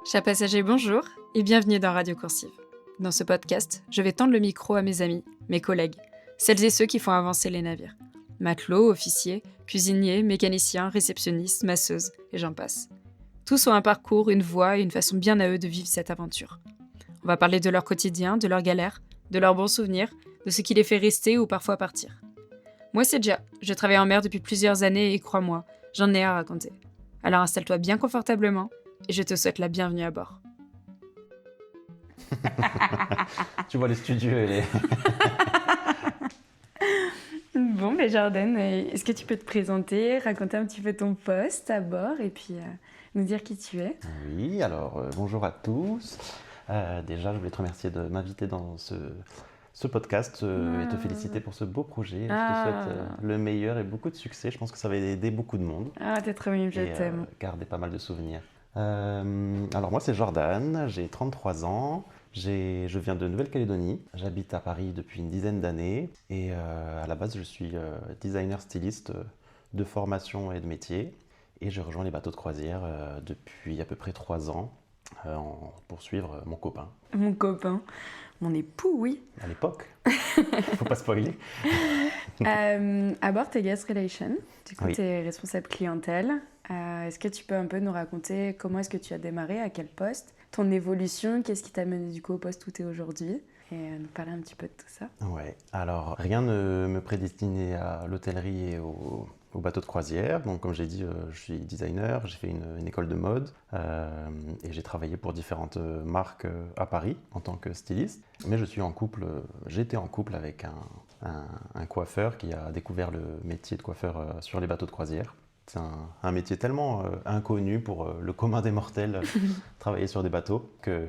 Chers passagers, bonjour et bienvenue dans Radio Coursive. Dans ce podcast, je vais tendre le micro à mes amis, mes collègues, celles et ceux qui font avancer les navires. Matelots, officiers, cuisiniers, mécaniciens, réceptionnistes, masseuses, et j'en passe. Tous ont un parcours, une voie et une façon bien à eux de vivre cette aventure. On va parler de leur quotidien, de leurs galères, de leurs bons souvenirs, de ce qui les fait rester ou parfois partir. Moi c'est Dja, je travaille en mer depuis plusieurs années et crois-moi, j'en ai à raconter. Alors installe-toi bien confortablement et je te souhaite la bienvenue à bord. Tu vois les studios et les... Bon, Jordan, est-ce que tu peux te présenter, raconter un petit peu ton poste à bord et puis nous dire qui tu es? Oui, alors bonjour à tous. Déjà, je voulais te remercier de m'inviter dans ce podcast et te féliciter pour ce beau projet. Je te souhaite le meilleur et beaucoup de succès. Je pense que ça va aider beaucoup de monde. Ah, t'es trop mignon, je t'aime. Garder pas mal de souvenirs. Alors moi, c'est Jordan, j'ai 33 ans. Je viens de Nouvelle-Calédonie, j'habite à Paris depuis une dizaine d'années et à la base je suis designer styliste de formation et de métier et je rejoins les bateaux de croisière depuis à peu près 3 ans pour suivre mon copain. Mon copain, mon époux, oui. À l'époque, faut pas spoiler. À bord, t'es guest relation, du coup Oui. t'es responsable clientèle. Est-ce que tu peux un peu nous raconter comment est-ce que tu as démarré, à quel poste, ton évolution, qu'est-ce qui t'a mené du coup au poste où tu es aujourd'hui et nous parler un petit peu de tout ça. Ouais, alors rien ne me prédestinait à l'hôtellerie et au bateau de croisière. Donc comme j'ai dit, je suis designer, j'ai fait une école de mode et j'ai travaillé pour différentes marques à Paris en tant que styliste. Mais j'étais en couple avec un coiffeur qui a découvert le métier de coiffeur sur les bateaux de croisière. C'est un métier tellement inconnu pour le commun des mortels, travailler sur des bateaux, que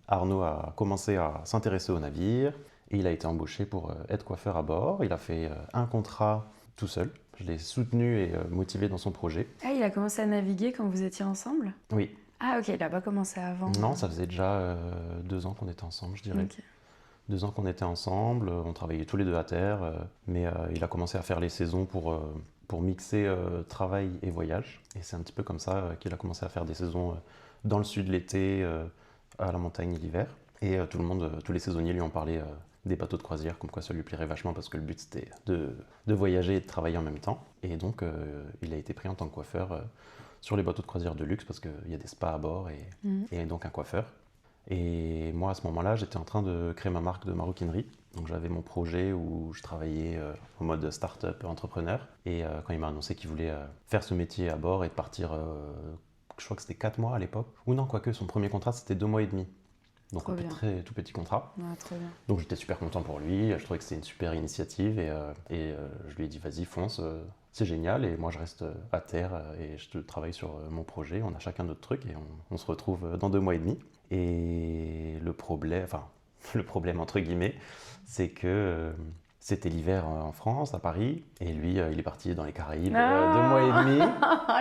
Arnaud a commencé à s'intéresser aux navires et il a été embauché pour être coiffeur à bord. Il a fait un contrat tout seul. Je l'ai soutenu et motivé dans son projet. Ah, il a commencé à naviguer quand vous étiez ensemble? Oui. Ah ok, il n'a pas commencé avant. Non, ça faisait déjà 2 ans qu'on était ensemble, je dirais. Okay. 2 ans qu'on était ensemble, on travaillait tous les deux à terre, mais il a commencé à faire les saisons pour mixer travail et voyage. Et c'est un petit peu comme ça qu'il a commencé à faire des saisons dans le sud l'été, à la montagne l'hiver. Et tous les saisonniers lui ont parlé des bateaux de croisière, comme quoi ça lui plairait vachement parce que le but c'était de voyager et de travailler en même temps. Et donc il a été pris en tant que coiffeur sur les bateaux de croisière de luxe parce qu'il y a des spas à bord et donc un coiffeur. Et moi, à ce moment-là, j'étais en train de créer ma marque de maroquinerie. Donc j'avais mon projet où je travaillais en mode start-up entrepreneur. Et quand il m'a annoncé qu'il voulait faire ce métier à bord et de partir, je crois que c'était 4 mois à l'époque. Ou non, quoique, son premier contrat, c'était 2 mois et demi. Donc un très tout petit contrat. Ouais, trop bien. Donc j'étais super content pour lui. Je trouvais que c'était une super initiative. Et je lui ai dit, vas-y, fonce, c'est génial. Et moi, je reste à terre et je travaille sur mon projet. On a chacun notre truc et on se retrouve dans 2 mois et demi. Et le problème entre guillemets, c'est que c'était l'hiver en France, à Paris, et lui, il est parti dans les Caraïbes 2 mois et demi.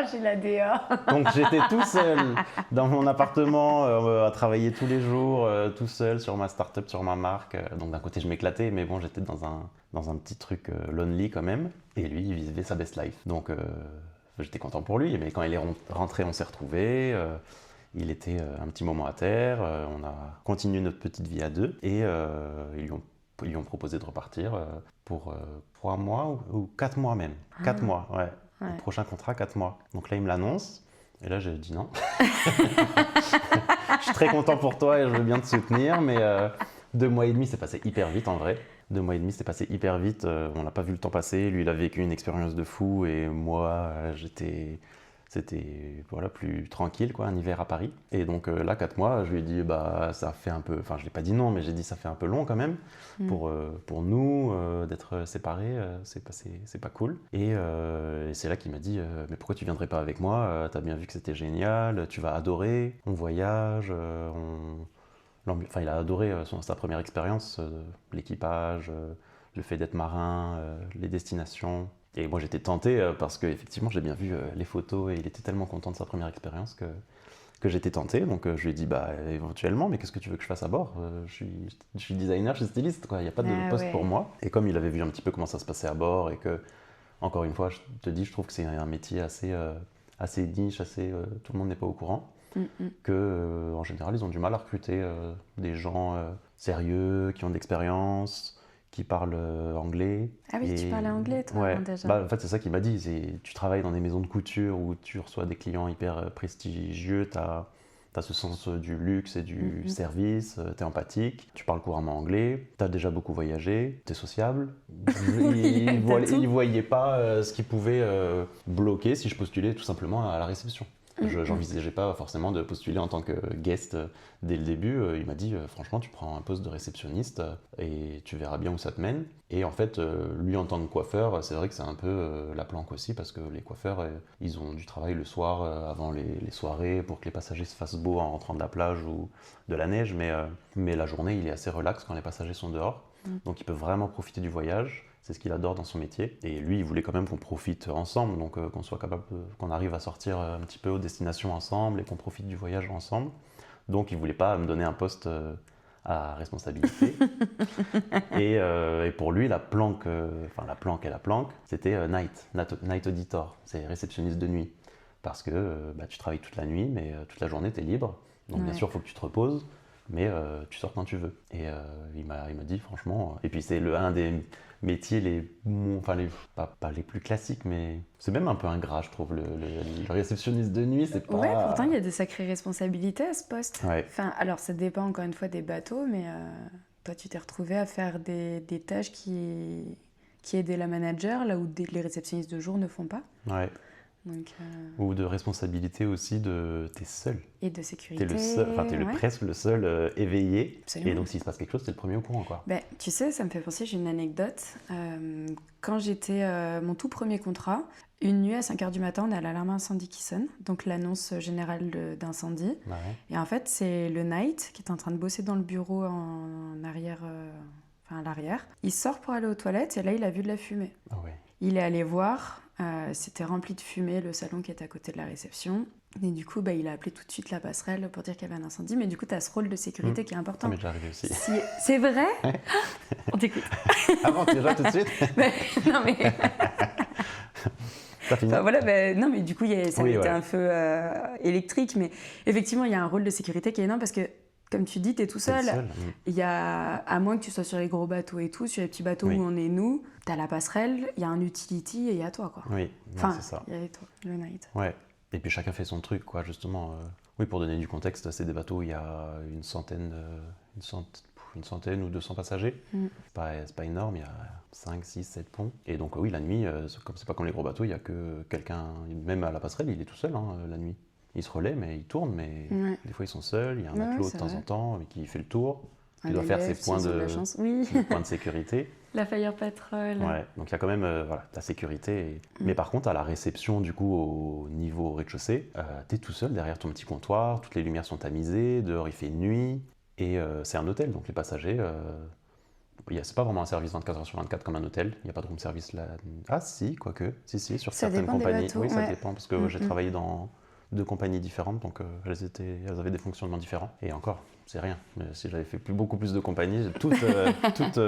J'ai la DA. Donc j'étais tout seul dans mon appartement à travailler tous les jours, tout seul sur ma start-up, sur ma marque. Donc d'un côté, je m'éclatais, mais bon, j'étais dans un petit truc lonely quand même. Et lui, il vivait sa best life. Donc j'étais content pour lui, mais quand il est rentré, on s'est retrouvés. Il était un petit moment à terre, on a continué notre petite vie à deux et ils lui ont proposé de repartir pour 3 mois ou 4 mois même. 4 mois, ouais. Le prochain contrat, 4 mois. Donc là, il me l'annonce et là, j'ai dit non. Je suis très content pour toi et je veux bien te soutenir, mais 2 mois et demi, c'est passé hyper vite en vrai. 2 mois et demi, c'est passé hyper vite, on n'a pas vu le temps passer. Lui, il a vécu une expérience de fou et moi, c'était plus tranquille, quoi, un hiver à Paris. Et donc là, 4 mois, je lui ai dit, ça fait un peu... Enfin, je ne l'ai pas dit non, mais j'ai dit, ça fait un peu long quand même pour nous d'être séparés. C'est pas cool. Et c'est là qu'il m'a dit, mais pourquoi tu viendrais pas avec moi? T'as bien vu que c'était génial, tu vas adorer, on voyage, il a adoré sa première expérience, l'équipage, le fait d'être marin, les destinations. Et moi j'étais tenté parce qu'effectivement j'ai bien vu les photos et il était tellement content de sa première expérience que j'étais tenté. Donc je lui ai dit éventuellement, mais qu'est-ce que tu veux que je fasse à bord? Je suis designer, je suis styliste, quoi. Il n'y a pas de poste pour moi. Et comme il avait vu un petit peu comment ça se passait à bord et que, encore une fois, je te dis, je trouve que c'est un métier assez niche, tout le monde n'est pas au courant. que en général, ils ont du mal à recruter des gens sérieux, qui ont de l'expérience, qui parlent anglais. Ah oui, tu parlais anglais, toi, Ouais. avant, déjà. Bah, en fait, c'est ça qu'il m'a dit. Tu travailles dans des maisons de couture où tu reçois des clients hyper prestigieux, tu as ce sens du luxe et du service, tu es empathique, tu parles couramment anglais, tu as déjà beaucoup voyagé, tu es sociable. Il ne voyait pas ce qui pouvait bloquer si je postulais tout simplement à la réception. J'envisageais pas forcément de postuler en tant que guest dès le début. Il m'a dit franchement, tu prends un poste de réceptionniste et tu verras bien où ça te mène. Et en fait, lui en tant que coiffeur, c'est vrai que c'est un peu la planque aussi parce que les coiffeurs, ils ont du travail le soir avant les soirées pour que les passagers se fassent beau en rentrant de la plage ou de la neige. Mais la journée, il est assez relax quand les passagers sont dehors. Donc il peut vraiment profiter du voyage. C'est ce qu'il adore dans son métier. Et lui, il voulait quand même qu'on profite ensemble, donc qu'on soit capable, qu'on arrive à sortir un petit peu aux destinations ensemble et qu'on profite du voyage ensemble. Donc il voulait pas me donner un poste à responsabilité. Et pour lui, la planque, c'était night auditor, c'est réceptionniste de nuit. Parce que tu travailles toute la nuit, mais toute la journée, tu es libre. Donc bien sûr, il faut que tu te reposes. Mais tu sors quand tu veux. Et il m'a dit franchement. Et puis c'est un des métiers pas les plus classiques, mais c'est même un peu ingrat, je trouve. Le réceptionniste de nuit, c'est pas. Ouais, pourtant il y a des sacrées responsabilités à ce poste. Ouais. Enfin, alors ça dépend encore une fois des bateaux, mais toi tu t'es retrouvé à faire des tâches qui aidaient la manager, là où les réceptionnistes de jour ne font pas. Ouais. Donc, Ou de responsabilité aussi t'es seul. Et de sécurité. T'es presque le seul éveillé. Absolument. Et donc s'il se passe quelque chose, t'es le premier au courant, quoi. Ben, tu sais, ça me fait penser, j'ai une anecdote. Quand j'étais mon tout premier contrat, une nuit à 5h du matin, on a l'alarme incendie qui sonne, donc l'annonce générale d'incendie. Ouais. Et en fait, c'est le Night qui est en train de bosser dans le bureau en arrière, à l'arrière. Il sort pour aller aux toilettes et là, il a vu de la fumée. Ah ouais. Il est allé voir, c'était rempli de fumée, le salon qui est à côté de la réception. Et du coup, il a appelé tout de suite la passerelle pour dire qu'il y avait un incendie. Mais du coup, tu as ce rôle de sécurité qui est important. Ça m'est déjà arrivé aussi. C'est vrai. On t'écoute. Avant, déjà, tout de suite. Non, mais... T'as fini. Enfin, voilà, non, mais du coup, ça a été un feu électrique. Mais effectivement, il y a un rôle de sécurité qui est énorme parce que, comme tu dis, tu es tout seul. Il y a, à moins que tu sois sur les gros bateaux et tout, sur les petits bateaux où on est nous, tu as la passerelle, il y a un utility et il y a toi, quoi. Oui, c'est ça. Il y a toi, le Night. Ouais. Et puis chacun fait son truc, quoi, justement. Oui, pour donner du contexte, c'est des bateaux où il y a une centaine ou 200 passagers. C'est pas énorme, il y a 5, 6, 7 ponts. Et donc oui, la nuit, c'est pas comme les gros bateaux, il y a que quelqu'un, même à la passerelle, il est tout seul la nuit. Il se relaie, mais il tourne, mais des fois ils sont seuls, il y a un matelot de temps en temps qui fait le tour, qui doit faire ses points de sécurité. La Fire Patrol. Ouais, donc il y a quand même la sécurité. Mais par contre, à la réception, du coup, au niveau rez-de-chaussée, t'es tout seul derrière ton petit comptoir, toutes les lumières sont tamisées, dehors il fait nuit, et c'est un hôtel, donc les passagers... c'est pas vraiment un service 24h sur 24 comme un hôtel, il n'y a pas de room service là. Ah si, quoique, si, sur certaines compagnies. Bateaux, oui, ça dépend, parce que j'ai travaillé dans 2 compagnies différentes, donc elles avaient des fonctionnements différents. Et encore, c'est rien. Mais si j'avais fait beaucoup plus de compagnies, toute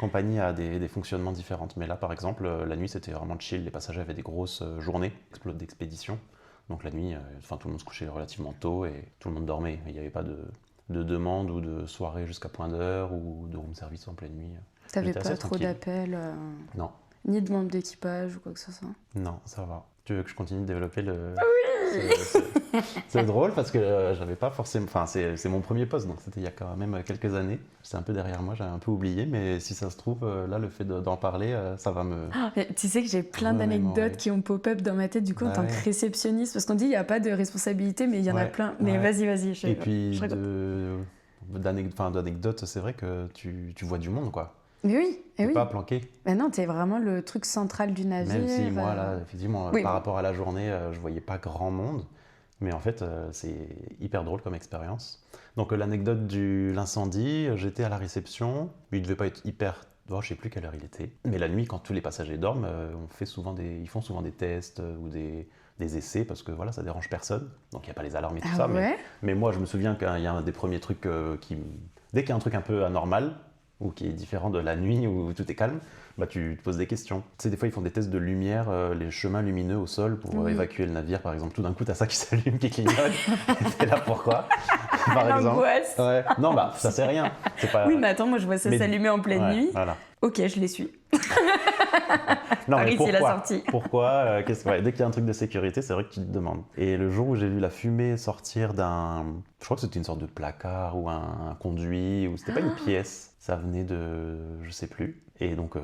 compagnie a des fonctionnements différents. Mais là, par exemple, la nuit, c'était vraiment chill. Les passagers avaient des grosses journées d'expédition. Donc la nuit, tout le monde se couchait relativement tôt et tout le monde dormait. Il n'y avait pas de demande ou de soirée jusqu'à point d'heure ou de room service en pleine nuit. T'avais pas trop d'appels Non. Ni de membres d'équipage ou quoi que ce soit? Non, ça va. Tu veux que je continue de développer le... Oui. C'est drôle parce que j'avais pas forcément... Enfin, c'est mon premier poste, donc c'était il y a quand même quelques années. C'est un peu derrière moi, j'avais un peu oublié, mais si ça se trouve, là, le fait d'en parler, ça va me... Tu sais que j'ai plein d'anecdotes qui ont pop-up dans ma tête, du coup, en tant que réceptionniste, parce qu'on dit il n'y a pas de responsabilité, mais il y en a plein. Mais vas-y. Et puis, d'anecdotes, c'est vrai que tu vois du monde, quoi. Mais oui, t'es pas planqué. Ben non, t'es vraiment le truc central du navire. Même si moi, là, effectivement, par rapport à la journée, je voyais pas grand monde. Mais en fait, c'est hyper drôle comme expérience. Donc l'anecdote de l'incendie, j'étais à la réception. Il devait pas être hyper... je sais plus quelle heure il était. Mais la nuit, quand tous les passagers dorment, ils font souvent des tests ou des essais parce que voilà, ça dérange personne. Donc il n'y a pas les alarmes et tout ça. Mais moi, je me souviens qu'il y a un des premiers trucs dès qu'il y a un truc un peu anormal, ou qui est différent de la nuit où tout est calme, bah tu te poses des questions. Tu sais, des fois ils font des tests de lumière, les chemins lumineux au sol pour évacuer le navire par exemple. Tout d'un coup t'as ça qui s'allume, qui clignote, t'es là pourquoi par exemple. L'angoisse. Ouais. Non bah ça c'est rien. C'est pas... Oui mais attends, moi je vois ça s'allumer en pleine nuit. Voilà. Ok, je les suis. Non, Paris, mais c'est la sortie. Pourquoi dès qu'il y a un truc de sécurité, c'est vrai que tu te demandes. Et le jour où j'ai vu la fumée sortir d'un... Je crois que c'était une sorte de placard ou un conduit, ou c'était pas une pièce. Ça venait de... je sais plus. Et donc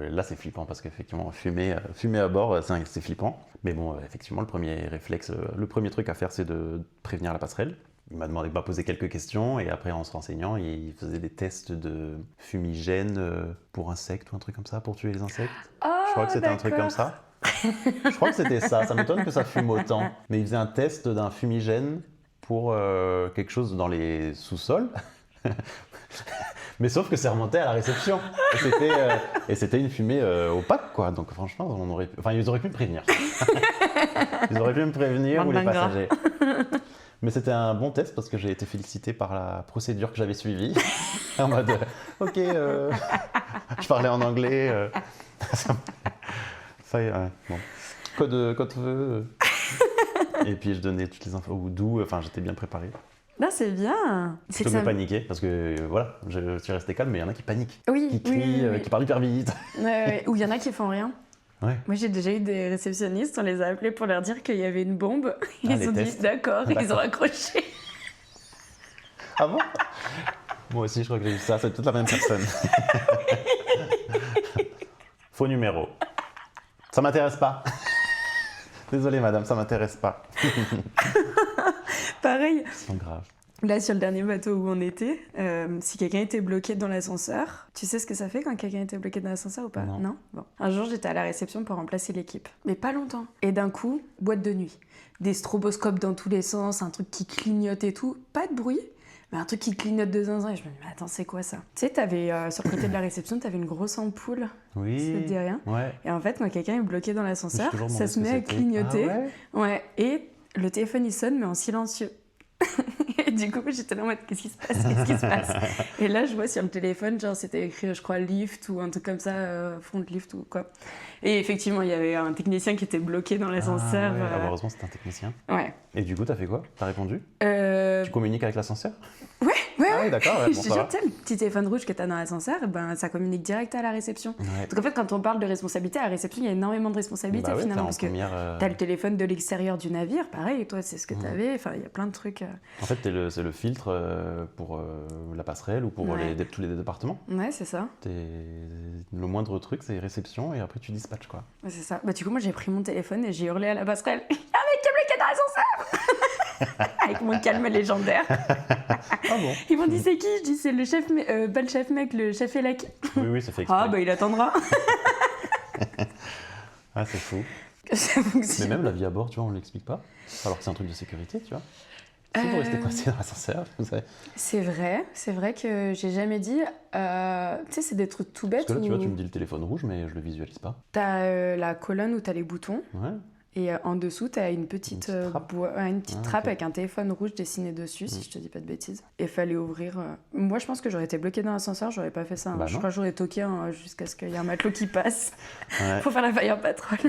là, c'est flippant parce qu'effectivement, fumer à bord, c'est flippant. Mais bon, effectivement, le premier réflexe, le premier truc à faire, c'est de prévenir la passerelle. Il m'a demandé de me poser quelques questions et après en se renseignant, il faisait des tests de fumigène pour insectes ou un truc comme ça, pour tuer les insectes. Je crois que c'était un truc comme ça. Je crois que c'était ça. Ça m'étonne que ça fume autant. Mais il faisait un test d'un fumigène pour quelque chose dans les sous-sols. Mais sauf que c'est remonté à la réception. Et c'était une fumée opaque, quoi. Donc franchement, ils auraient pu me prévenir. Ils auraient pu me prévenir ou les passagers. Mais c'était un bon test parce que j'ai été félicité par la procédure que j'avais suivie. En mode, ok, je parlais en anglais. Ça y est, ouais, bon. Code feu. Et puis je donnais toutes les infos d'où, j'étais bien préparé. Non, c'est bien. Plutôt que de paniquer, parce que voilà, je suis resté calme, mais il y en a qui paniquent. Oui, qui crient, qui parlent hyper vite. Ou il y en a qui font rien. Ouais. Moi, j'ai déjà eu des réceptionnistes, on les a appelés pour leur dire qu'il y avait une bombe. Ils ont dit d'accord, ils ont accroché. Ah bon? Moi aussi, je crois que j'ai eu ça, c'est toute la même personne. Faux numéro. Ça m'intéresse pas. Désolée madame, ça m'intéresse pas. Pareil. C'est grave. Là, sur le dernier bateau où on était, si quelqu'un était bloqué dans l'ascenseur, tu sais ce que ça fait quand quelqu'un était bloqué dans l'ascenseur ou pas? Non. Bon. Un jour, j'étais à la réception pour remplacer l'équipe. Mais pas longtemps. Et d'un coup, boîte de nuit. Des stroboscopes dans tous les sens, un truc qui clignote et tout. Pas de bruit, mais un truc qui clignote de zinzin. Et je me dis, mais attends, c'est quoi ça? Tu sais, t'avais, sur le côté de la réception, t'avais une grosse ampoule. Oui. Ça te dit rien? Ouais. Et en fait, quand quelqu'un est bloqué dans l'ascenseur, ça se met à clignoter. Ah ouais? Ouais. Et le téléphone, il sonne, mais en silencieux. Et du coup, j'étais là en mode, qu'est-ce qui se passe? Et là, je vois sur le téléphone, genre, c'était écrit, je crois, lift ou un truc comme ça, front lift ou quoi. Et effectivement, il y avait un technicien qui était bloqué dans l'ascenseur. Ah ouais. Heureusement, c'était un technicien. Ouais. Et du coup, t'as fait quoi? T'as répondu? Tu communiques avec l'ascenseur? Ouais. Ah oui, d'accord. Ouais, Je te jure, tu sais, le petit téléphone rouge que t'as dans l'ascenseur, ben, ça communique direct à la réception. Ouais. Donc en fait, quand on parle de responsabilité, à la réception, il y a énormément de responsabilités finalement. Parce que t'as le téléphone de l'extérieur du navire, pareil, toi, c'est ce que t'avais. Enfin, il y a plein de trucs. En fait, c'est le filtre pour la passerelle ou pour tous les départements. Ouais, c'est ça. Le moindre truc, c'est réception et après tu dispatches, quoi. Ouais, c'est ça. Bah, du coup, moi, j'ai pris mon téléphone et j'ai hurlé à la passerelle. Il y a un mec qui est bloqué dans l'ascenseur. Avec mon calme légendaire. Ah bon? Ils m'ont dit c'est qui? Je dis c'est le chef, pas le chef mec, le chef élec. Oui, ça fait exprès. Ah bah il attendra. Ah, c'est fou. Ça fonctionne. Mais même la vie à bord, tu vois, on ne l'explique pas. Alors que c'est un truc de sécurité, tu vois. C'est pour rester coincé dans l'ascenseur, vous savez. C'est vrai que j'ai jamais dit. Tu sais, c'est des trucs tout bêtes. Parce que là, tu vois, tu me dis le téléphone rouge, mais je le visualise pas. T'as la colonne où t'as les boutons. Ouais. Et en dessous, t'as une petite trappe avec un téléphone rouge dessiné dessus, si je te dis pas de bêtises. Et fallait ouvrir. Moi, je pense que j'aurais été bloquée dans l'ascenseur, j'aurais pas fait ça. Bah je non. crois que j'aurais toqué jusqu'à ce qu'il y ait un matelot qui passe. Ouais. Faut faire la fire patrol.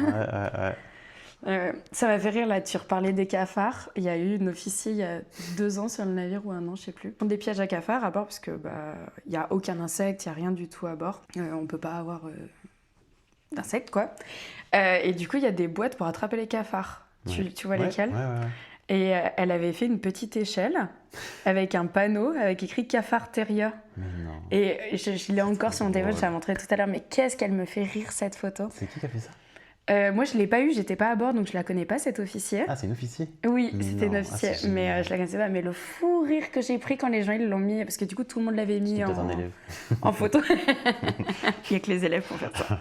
Ouais. Ça m'a fait rire là, tu reparlais des cafards. Il y a eu une officier il y a 2 ans sur le navire ou 1 an, je sais plus. Ils font des pièges à cafards à bord parce que il y a aucun insecte, il y a rien du tout à bord. On peut pas avoir d'insectes quoi. Et du coup il y a des boîtes pour attraper les cafards. Tu vois lesquelles? Ouais. Et elle avait fait une petite échelle avec un panneau avec écrit cafard terrier. Mais non. Et je l'ai encore sur mon téléphone, je l'ai montré tout à l'heure. Mais qu'est-ce qu'elle me fait rire cette photo? C'est qui a fait ça? Moi, je l'ai pas eu, j'étais pas à bord, donc je la connais pas, cette officier. Ah, c'est une officier? Oui, c'était une officier, mais je la connaissais pas. Mais le fou rire que j'ai pris quand les gens ils l'ont mis, parce que du coup, tout le monde l'avait mis un élève. en photo. Il y a que les élèves pour faire ça.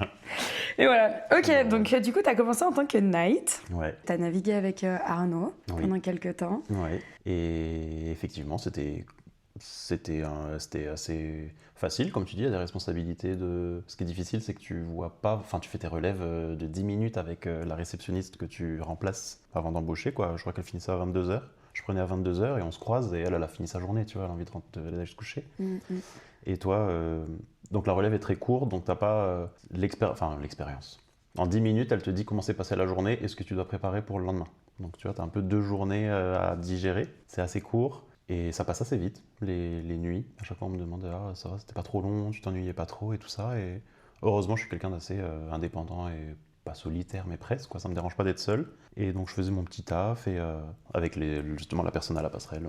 Et voilà. Ok, donc du coup, tu as commencé en tant que night. Ouais. Tu as navigué avec Arnaud pendant quelques temps. Ouais. Et effectivement, c'était assez facile, comme tu dis, il y a des responsabilités de... Ce qui est difficile, c'est que tu vois pas... Enfin, tu fais tes relèves de 10 minutes avec la réceptionniste que tu remplaces avant d'embaucher, quoi. Je crois qu'elle finissait à 22h. je prenais à 22h et on se croise et elle a fini sa journée, tu vois, elle a envie d'aller se coucher. Et toi, donc la relève est très courte, donc t'as pas l'expérience. En 10 minutes, elle te dit comment s'est passée la journée et ce que tu dois préparer pour le lendemain. Donc tu vois, tu as un peu 2 journées à digérer. C'est assez court et ça passe assez vite, les nuits. À chaque fois, on me demande ah, ça va, c'était pas trop long, tu t'ennuyais pas trop et tout ça. Et heureusement, je suis quelqu'un d'assez indépendant et pas solitaire, mais presque. Quoi. Ça me dérange pas d'être seul. Et donc, je faisais mon petit taf et avec justement la personne à la passerelle,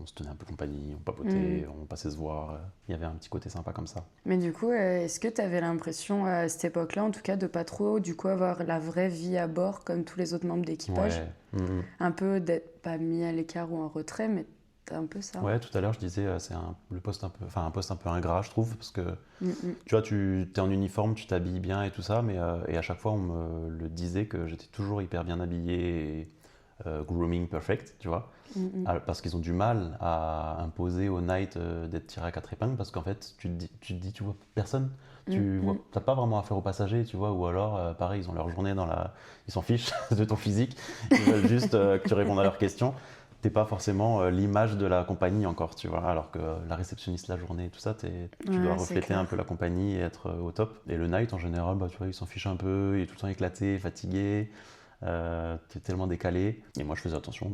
on se tenait un peu compagnie, on papotait, on passait se voir. Il y avait un petit côté sympa comme ça. Mais du coup, est-ce que tu avais l'impression à cette époque-là, en tout cas, de pas trop du coup avoir la vraie vie à bord comme tous les autres membres d'équipage, un peu d'être pas mis à l'écart ou en retrait, mais t'as un peu ça. Ouais, tout à l'heure je disais c'est un poste un peu ingrat, je trouve, parce que tu vois, tu es en uniforme, tu t'habilles bien et tout ça, mais et à chaque fois on me le disait que j'étais toujours hyper bien habillé et grooming perfect, tu vois, parce qu'ils ont du mal à imposer au night d'être tiré à 4 épingles, parce qu'en fait tu te dis, tu vois personne, t'as pas vraiment affaire aux passagers, tu vois, ou alors pareil, ils ont leur journée ils s'en fichent de ton physique, ils veulent juste que tu répondes à leurs questions. T'es pas forcément l'image de la compagnie encore, tu vois, alors que la réceptionniste la journée, tout ça, tu dois refléter un peu la compagnie et être au top. Et le night, en général, bah, tu vois, il s'en fiche un peu, il est tout le temps éclaté, fatigué, t'es tellement décalé. Et moi, je faisais attention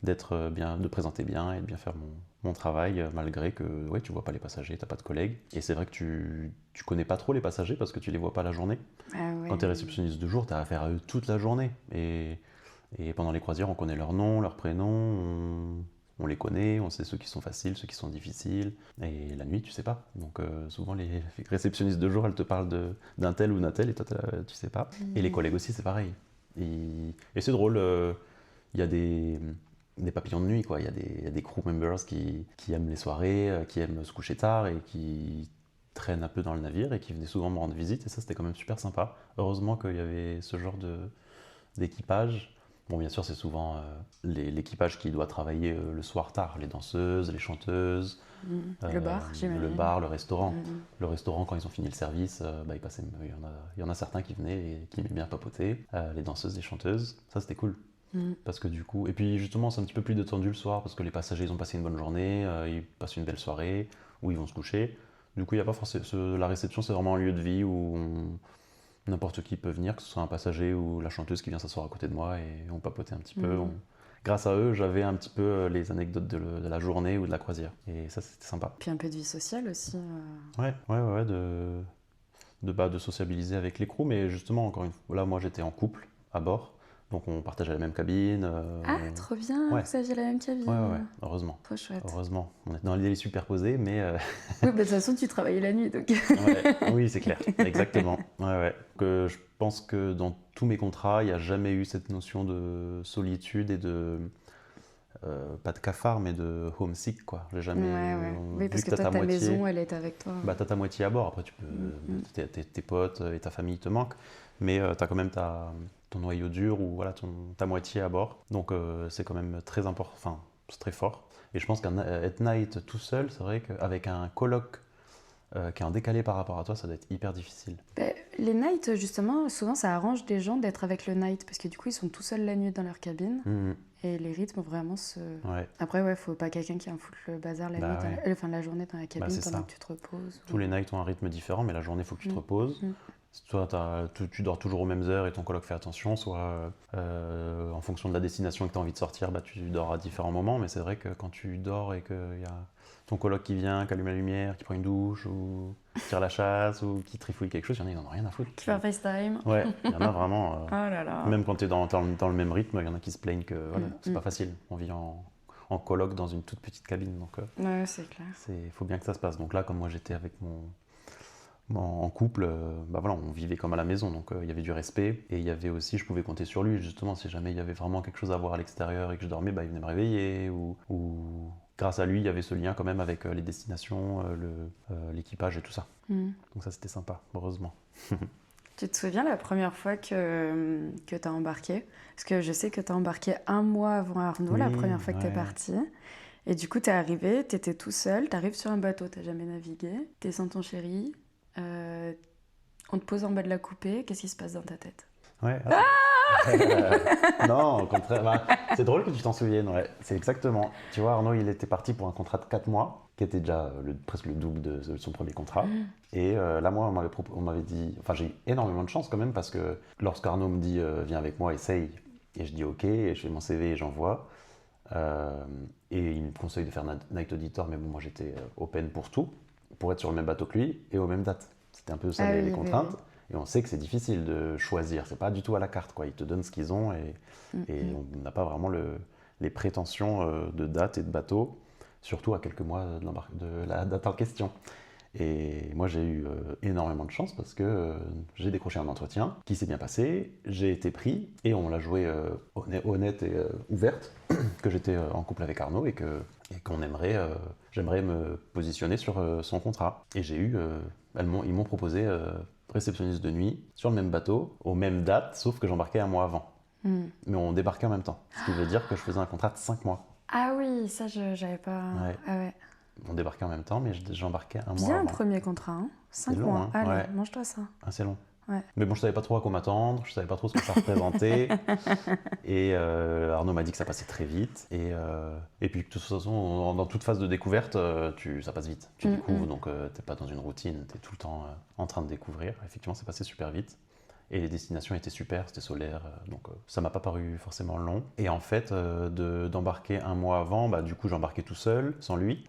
d'être bien, de présenter bien et de bien faire mon travail, malgré que ouais, tu vois pas les passagers, t'as pas de collègues. Et c'est vrai que tu connais pas trop les passagers parce que tu les vois pas la journée. Quand t'es réceptionniste de jour, t'as affaire à eux toute la journée. Et pendant les croisières, on connaît leur nom, leur prénom, on les connaît, on sait ceux qui sont faciles, ceux qui sont difficiles. Et la nuit, tu sais pas. Donc souvent, les réceptionnistes de jour, elles te parlent d'un tel ou d'un tel, et toi, tu sais pas. Et les collègues aussi, c'est pareil. Et c'est drôle, il y a des papillons de nuit, quoi. Il y a des crew members qui aiment les soirées, qui aiment se coucher tard et qui traînent un peu dans le navire et qui venaient souvent me rendre visite. Et ça, c'était quand même super sympa. Heureusement qu'il y avait ce genre d'équipage. Bon, bien sûr, c'est souvent l'équipage qui doit travailler le soir tard, les danseuses, les chanteuses, le bar, j'imagine. Le bar, le restaurant. Le restaurant, quand ils ont fini le service, il y en a certains qui venaient et qui aimaient bien papoter. Les danseuses, les chanteuses, ça c'était cool. Parce que du coup, et puis justement, c'est un petit peu plus détendu le soir parce que les passagers ils ont passé une bonne journée, ils passent une belle soirée, où ils vont se coucher. Du coup, il y a pas forcément la réception, c'est vraiment un lieu de vie où n'importe qui peut venir, que ce soit un passager ou la chanteuse qui vient s'asseoir à côté de moi et on papotait un petit peu. Grâce à eux, j'avais un petit peu les anecdotes de la journée ou de la croisière. Et ça, c'était sympa. Puis un peu de vie sociale aussi. Ouais, de sociabiliser avec les crews. Mais justement, encore une fois, là, moi, j'étais en couple à bord. Donc on partageait la même cabine. Ah, trop bien, vous aviez la même cabine. Ouais, heureusement. Trop chouette. Heureusement. On est dans l'idée superposée, mais... Oui, de toute façon, tu travaillais la nuit, donc... Oui, c'est clair, exactement. Que je pense que dans tous mes contrats, il n'y a jamais eu cette notion de solitude et de... pas de cafard, mais de homesick, quoi. J'ai jamais... Oui, parce que toi, ta maison, elle est avec toi. Bah, t'as ta moitié à bord. Après, tu peux... Tes potes et ta famille te manquent. Mais t'as quand même ton noyau dur ou voilà, ta moitié à bord. Donc c'est quand même très important, enfin c'est très fort. Et je pense qu'être night tout seul, c'est vrai qu'avec un coloc qui est en décalé par rapport à toi, ça doit être hyper difficile. Les nights, justement, souvent ça arrange des gens d'être avec le night parce que du coup ils sont tout seuls la nuit dans leur cabine et les rythmes vraiment se... Après, faut pas quelqu'un qui en fout le bazar la journée dans la cabine pendant que tu te reposes. Tous les nights ont un rythme différent, mais la journée, il faut que tu te reposes. Soit tu dors toujours aux mêmes heures et ton coloc fait attention, soit en fonction de la destination que tu as envie de sortir, tu dors à différents moments. Mais c'est vrai que quand tu dors et qu'il y a ton coloc qui vient, qui allume la lumière, qui prend une douche, ou qui tire la chasse, ou qui trifouille quelque chose, il y en a, ils n'en ont rien à foutre. Qui fait un FaceTime. Ouais, il y en a vraiment. Oh là là. Même quand tu es dans le même rythme, il y en a qui se plaignent que c'est pas facile. On vit en coloc dans une toute petite cabine. Donc, c'est clair. Il faut bien que ça se passe. Donc là, comme moi j'étais avec en couple, on vivait comme à la maison, donc il y avait du respect et il y avait aussi, je pouvais compter sur lui justement si jamais il y avait vraiment quelque chose à voir à l'extérieur et que je dormais, il venait me réveiller ou grâce à lui il y avait ce lien quand même avec les destinations, l'équipage et tout ça. Donc ça c'était sympa, heureusement. Tu te souviens la première fois que tu as embarqué? Parce que je sais que tu as embarqué un mois avant Arnaud, la première fois que tu es parti. Et du coup, tu es arrivé, tu étais tout seul, tu arrives sur un bateau, tu n'as jamais navigué, tu es sans ton chéri. On te pose en bas de la coupée, qu'est-ce qui se passe dans ta tête? Non, au contraire. Bah, c'est drôle que tu t'en souviennes, ouais. C'est exactement. Tu vois, Arnaud, il était parti pour un contrat de 4 mois, qui était déjà presque le double de son premier contrat. Et là, moi, on m'avait dit... Enfin, j'ai eu énormément de chance quand même, parce que lorsqu'Arnaud me dit viens avec moi, essaye, et je dis ok, et je fais mon CV et j'envoie. Et il me conseille de faire Night Auditor, mais bon, moi j'étais open pour tout, pour être sur le même bateau que lui et aux mêmes dates. C'était un peu ça les contraintes. Oui. Et on sait que c'est difficile de choisir, c'est pas du tout à la carte, quoi. Ils te donnent ce qu'ils ont et on n'a pas vraiment les prétentions de date et de bateau, surtout à quelques mois de la date en question. Et moi, j'ai eu énormément de chance parce que j'ai décroché un entretien qui s'est bien passé, j'ai été pris et on l'a joué honnête et ouverte, que j'étais en couple avec Arnaud et qu'on aimerait, j'aimerais me positionner sur son contrat. Et j'ai eu, ils m'ont proposé réceptionniste de nuit sur le même bateau, aux mêmes dates, sauf que j'embarquais un mois avant. Mais on débarquait en même temps, ce qui veut dire que je faisais un contrat de 5 mois. Ah oui, ça, j'avais pas... Ouais. Ah ouais. On débarquait en même temps, mais j'embarquais un mois Bien avant. un premier contrat, hein. 5 long, mois. Hein. Allez, ouais. mange-toi ça. Ah, c'est long. Ouais. Mais bon, je savais pas trop à quoi m'attendre, je savais pas trop ce que ça représentait. Et Arnaud m'a dit que ça passait très vite. Et puis, de toute façon, dans toute phase de découverte, ça passe vite. Tu découvres, donc t'es pas dans une routine, t'es tout le temps en train de découvrir. Effectivement, c'est passé super vite. Et les destinations étaient super, c'était solaire, donc ça m'a pas paru forcément long. Et en fait, d'embarquer un mois avant, bah, du coup j'embarquais tout seul, sans lui.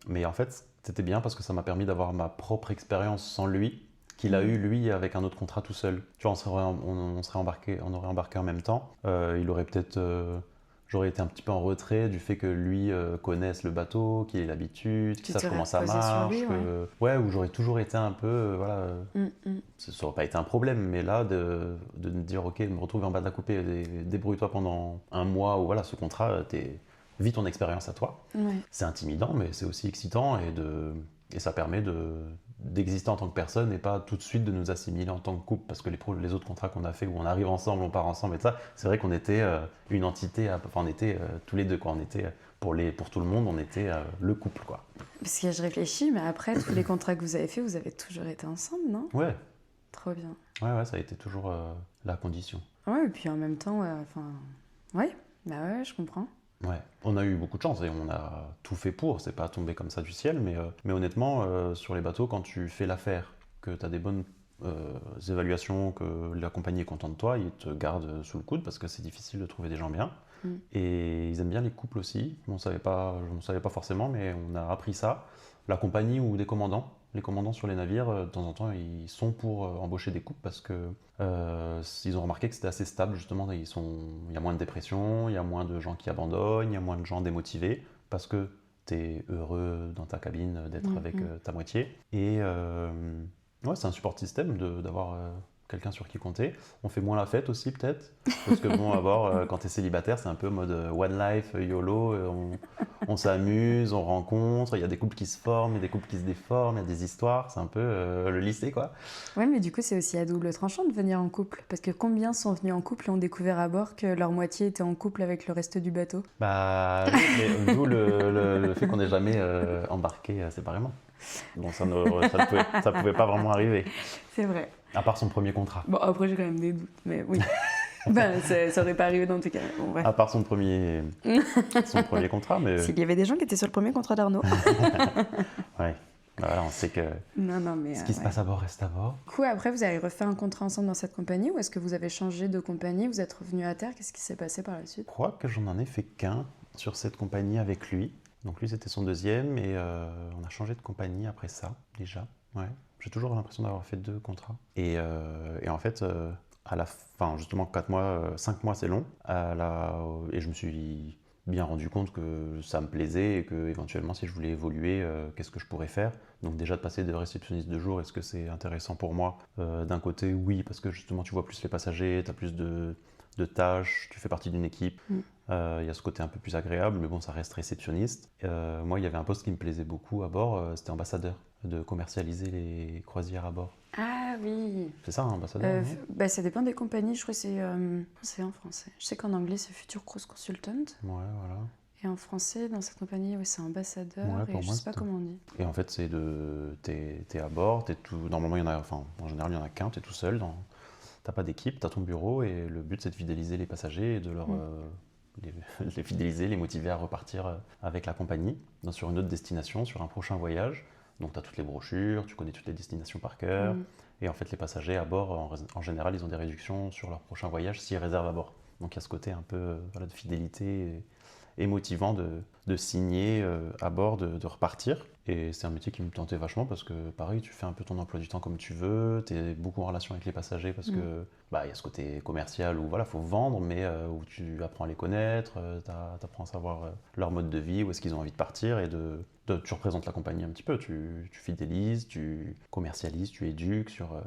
Mais en fait, c'était bien parce que ça m'a permis d'avoir ma propre expérience sans lui, qu'il a eu lui avec un autre contrat tout seul. Tu vois, on aurait embarqué en même temps. Il aurait peut-être... J'aurais été un petit peu en retrait du fait que lui connaisse le bateau, qu'il ait l'habitude, qu'il sache comment ça marche. Lui, ouais, où j'aurais toujours été un peu... voilà, ça n'aurait pas été un problème, mais là, de me dire, ok, me retrouver en bas de la coupée, débrouille-toi pendant un mois, ou voilà, ce contrat, vis ton expérience à toi. Ouais. C'est intimidant, mais c'est aussi excitant, et ça permet d'exister en tant que personne et pas tout de suite de nous assimiler en tant que couple, parce que les autres contrats qu'on a fait où on arrive ensemble, on part ensemble et ça, c'est vrai qu'on était une entité, enfin on était tous les deux, quoi. On était pour tout le monde, on était le couple, quoi. Parce que je réfléchis, mais après tous les contrats que vous avez fait, vous avez toujours été ensemble, non? Ouais. Trop bien. Ouais, ça a été toujours la condition. Ouais, et puis en même temps, ouais, bah ouais, je comprends. Ouais, on a eu beaucoup de chance et on a tout fait pour, c'est pas tombé comme ça du ciel, mais honnêtement, sur les bateaux, quand tu fais l'affaire, que tu as des bonnes évaluations, que la compagnie est contente de toi, ils te gardent sous le coude parce que c'est difficile de trouver des gens bien. Et ils aiment bien les couples aussi, je ne savais pas forcément, mais on a appris ça. La compagnie ou des commandants, les commandants sur les navires, de temps en temps, ils sont pour embaucher des couples parce que ils ont remarqué que c'était assez stable, justement. Il y a moins de dépression, il y a moins de gens qui abandonnent, il y a moins de gens démotivés parce que tu es heureux dans ta cabine d'être avec ta moitié. Et ouais, c'est un support système d'avoir quelqu'un sur qui compter. On fait moins la fête aussi, peut-être. Parce que bon, d'abord, quand tu es célibataire, c'est un peu mode one life, YOLO. On s'amuse, on rencontre, il y a des couples qui se forment, il y a des couples qui se déforment, il y a des histoires. C'est un peu le lycée, quoi. Ouais, mais du coup, c'est aussi à double tranchant de venir en couple. Parce que combien sont venus en couple et ont découvert à bord que leur moitié était en couple avec le reste du bateau? Bah, mais d'où le fait qu'on n'ait jamais embarqué séparément. Bon, ça pouvait pas vraiment arriver. C'est vrai. À part son premier contrat. Bon, après, j'ai quand même des doutes, mais oui. Ben, ça aurait pas arrivé dans tout cas. Bon, ouais. À part son premier contrat, mais... S'il y avait des gens qui étaient sur le premier contrat d'Arnaud. Ouais. Voilà, on sait que mais, ce qui se passe à bord reste à bord. Du coup, après, vous avez refait un contrat ensemble dans cette compagnie ou est-ce que vous avez changé de compagnie, vous êtes revenu à terre? Qu'est-ce qui s'est passé par la suite? Je crois que j'en ai fait qu'un sur cette compagnie avec lui. Donc lui, c'était son deuxième et on a changé de compagnie après ça, déjà. Ouais. J'ai toujours l'impression d'avoir fait 2 contrats. Et en fait, à la fin, justement, 5 mois, c'est long. Et je me suis bien rendu compte que ça me plaisait et que éventuellement, si je voulais évoluer, qu'est-ce que je pourrais faire? Donc déjà de passer de réceptionniste de jour, est-ce que c'est intéressant pour moi? D'un côté, oui, parce que justement, tu vois plus les passagers, tu as plus de tâches, tu fais partie d'une équipe. Il y a ce côté un peu plus agréable, mais bon, ça reste réceptionniste. Moi, il y avait un poste qui me plaisait beaucoup à bord, c'était ambassadeur, de commercialiser les croisières à bord. Ah oui. C'est ça, ambassadeur? Bah, ça dépend des compagnies, je crois que c'est en français. Je sais qu'en anglais, c'est Future Cruise Consultant. Ouais, voilà. Et en français, dans cette compagnie, c'est ambassadeur, ouais, et je sais pas comment on dit. Et en fait, t'es à bord, normalement, en général, il n'y en a qu'un, t'es tout seul t'as pas d'équipe, t'as ton bureau et le but c'est de fidéliser les passagers et de les fidéliser, les motiver à repartir avec la compagnie sur une autre destination, sur un prochain voyage. Donc tu as toutes les brochures, tu connais toutes les destinations par cœur. Et en fait, les passagers à bord, en général, ils ont des réductions sur leur prochain voyage s'ils réservent à bord. Donc il y a ce côté un peu de fidélité et motivant de signer à bord, de repartir. Et c'est un métier qui me tentait vachement parce que pareil, tu fais un peu ton emploi du temps comme tu veux, tu es beaucoup en relation avec les passagers parce que y a ce côté commercial où voilà, faut vendre, mais où tu apprends à les connaître, tu apprends à savoir leur mode de vie, où est-ce qu'ils ont envie de partir et tu représentes la compagnie un petit peu, tu fidélises, tu commercialises, tu éduques sur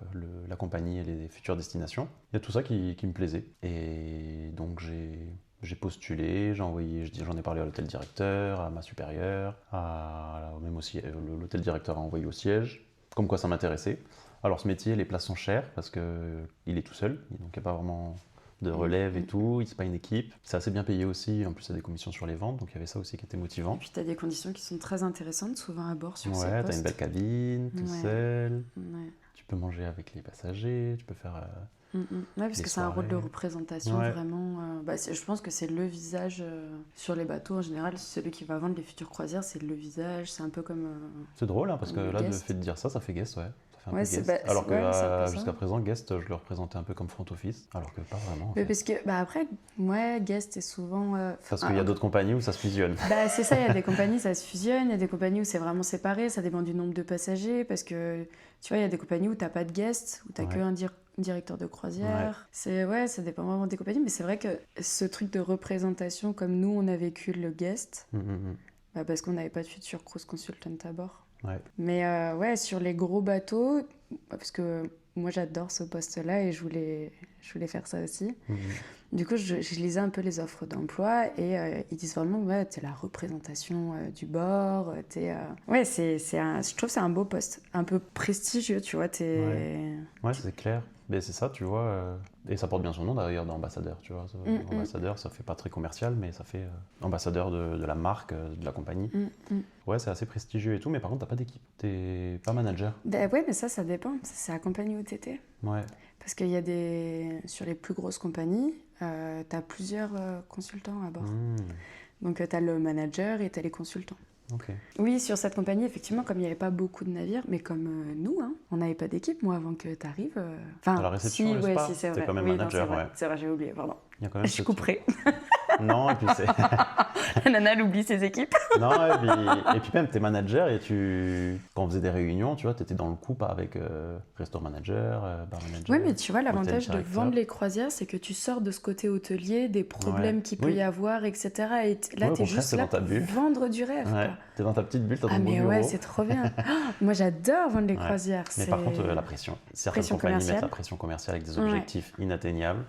la compagnie et les futures destinations. Il y a tout ça qui me plaisait. Et donc j'ai postulé, j'en ai parlé à l'hôtel directeur, à ma supérieure, même aussi l'hôtel directeur a envoyé au siège, comme quoi ça m'intéressait. Alors ce métier, les places sont chères parce qu'il est tout seul, donc il n'y a pas vraiment de relève et tout, c'est pas une équipe. C'est assez bien payé aussi, en plus il y a des commissions sur les ventes, donc il y avait ça aussi qui était motivant. Et puis tu as des conditions qui sont très intéressantes, souvent à bord sur ces postes. Ouais, postes. tu as une belle cabine, tout seul, Ouais. tu peux manger avec les passagers, tu peux faire... Ouais, parce que c'est un rôle de représentation vraiment. Je pense que c'est le visage sur les bateaux en général. Celui qui va vendre les futures croisières, c'est le visage. C'est un peu comme. C'est drôle hein, parce que là, le guest. fait de dire ça, ça fait guest, ouais. Ça fait un peu c'est guest. Alors que ça. jusqu'à présent, guest, je le représentais un peu comme front office, alors que pas vraiment. Mais parce que après, guest est souvent. Parce qu'il y a d'autres compagnies où ça se fusionne. C'est ça, il y a des compagnies, ça se fusionne. Il y a des compagnies où c'est vraiment séparé. Ça dépend du nombre de passagers. Parce que tu vois, il y a des compagnies où t'as pas de guest, où t'as que un directeur de croisière. Ça dépend vraiment des compagnies, mais c'est vrai que ce truc de représentation, comme nous on a vécu le guest, parce qu'on n'avait pas de futur cruise consultant à bord. Ouais. Mais sur les gros bateaux, parce que moi j'adore ce poste-là et je voulais faire ça aussi. Du coup, je lisais un peu les offres d'emploi et ils disent vraiment, t'es la représentation du bord, je trouve que c'est un beau poste, un peu prestigieux, tu vois. Ouais, c'est clair. Mais c'est ça, tu vois, et ça porte bien son nom d'ailleurs d'ambassadeur, tu vois. Ambassadeur, ça fait pas très commercial, mais ça fait ambassadeur de la marque, de la compagnie. Ouais, c'est assez prestigieux et tout, mais par contre, t'as pas d'équipe, t'es pas manager. Ouais, mais ça dépend, c'est la compagnie où t'étais. Ouais. Parce qu'il y a sur les plus grosses compagnies, t'as plusieurs consultants à bord. Donc t'as le manager et t'as les consultants. Okay. Oui, sur cette compagnie, effectivement, comme il n'y avait pas beaucoup de navires, mais comme nous, on n'avait pas d'équipe, moi, avant que tu arrives. À la réception, si, c'est vrai. T'es quand même manager, non, c'est vrai, j'ai oublié, pardon. Il y a quand même je couperai. Non, et puis c'est... Nana, elle oublie ses équipes. Non, et puis même, t'es manager et quand on faisait des réunions, tu vois, t'étais dans le coup, pas avec restaurant manager, bar manager. Oui, mais tu vois, l'avantage de vendre les croisières, c'est que tu sors de ce côté hôtelier, des problèmes qu'il peut y avoir, etc. Et là, t'es juste là pour vendre du rêve. Ouais, t'es dans ta petite bulle, t'as ton beau bureau. Ouais, c'est trop bien. Moi, j'adore vendre les croisières. Mais par contre, la pression. Certaines compagnies mettent la pression commerciale avec des objectifs inatteignables.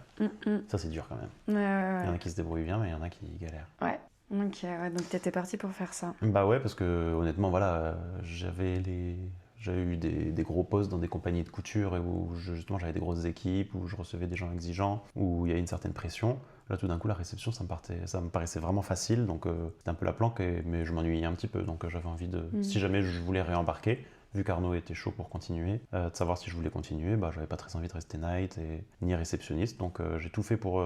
Ça, c'est dur quand même. Il y en a qui se débrouillent bien, mais il y en a qui galèrent. Ouais. Donc t'étais parti pour faire ça. Bah ouais, parce que honnêtement, voilà, j'avais eu des gros postes dans des compagnies de couture où justement j'avais des grosses équipes, où je recevais des gens exigeants, où il y a une certaine pression. Là, tout d'un coup, la réception, ça me paraissait vraiment facile, donc c'était un peu la planque, mais je m'ennuyais un petit peu, donc j'avais envie si jamais je voulais réembarquer, vu qu'Arnaud était chaud pour continuer, de savoir si je voulais continuer, j'avais pas très envie de rester night ni réceptionniste, donc j'ai tout fait pour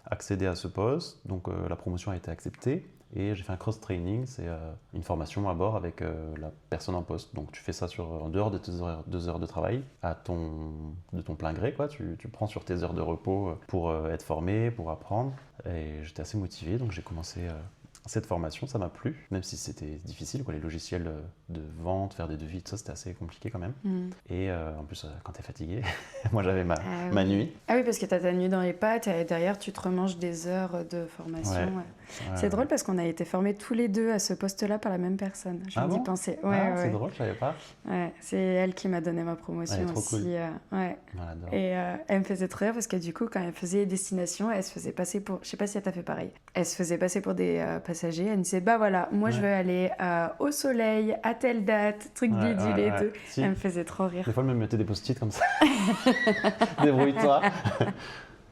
accéder à ce poste, donc la promotion a été acceptée. Et j'ai fait un cross-training, c'est une formation à bord avec la personne en poste. Donc tu fais ça en dehors de tes 2 heures de travail, de ton plein gré, quoi. Tu prends sur tes heures de repos pour être formé, pour apprendre. Et j'étais assez motivé, donc j'ai commencé cette formation, ça m'a plu, même si c'était difficile, quoi, les logiciels de vente, faire des devis, tout ça, c'était assez compliqué quand même. Et en plus, quand t'es fatigué, moi j'avais ma nuit. Ah oui, parce que t'as ta nuit dans les pattes et derrière tu te remanges des heures de formation. C'est drôle parce qu'on a été formés tous les deux à ce poste-là par la même personne. Je viens d'y penser. C'est drôle, je savais pas. Ouais, c'est elle qui m'a donné ma promotion aussi. Cool. Et elle me faisait trop rire parce que du coup, quand elle faisait destination, elle se faisait passer pour... Je sais pas si elle t'a fait pareil. Elle se faisait passer pour des passagers. Elle me disait, voilà, moi je veux aller au soleil, à telle date, truc bidule et tout. Si. Elle me faisait trop rire. Des fois, elle me mettait des post-it comme ça. Débrouille-toi.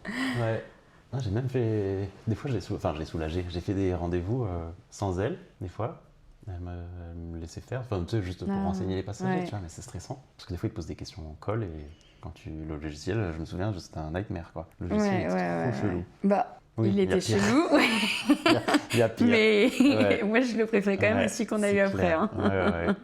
Ouais. Non, j'ai même fait... Des fois, je l'ai soulagée. J'ai fait des rendez-vous sans elle, des fois. Elle me laissait faire. Enfin, tu sais, juste pour renseigner les passagers, tu vois, mais c'est stressant. Parce que des fois, ils te posent des questions en col et Le logiciel, je me souviens, c'était un nightmare, quoi. Le logiciel était trop chelou. Bah, Oui, il était chelou, Il y a pire. mais moi je le préférais quand même celui qu'on a eu après. Hein. Ouais.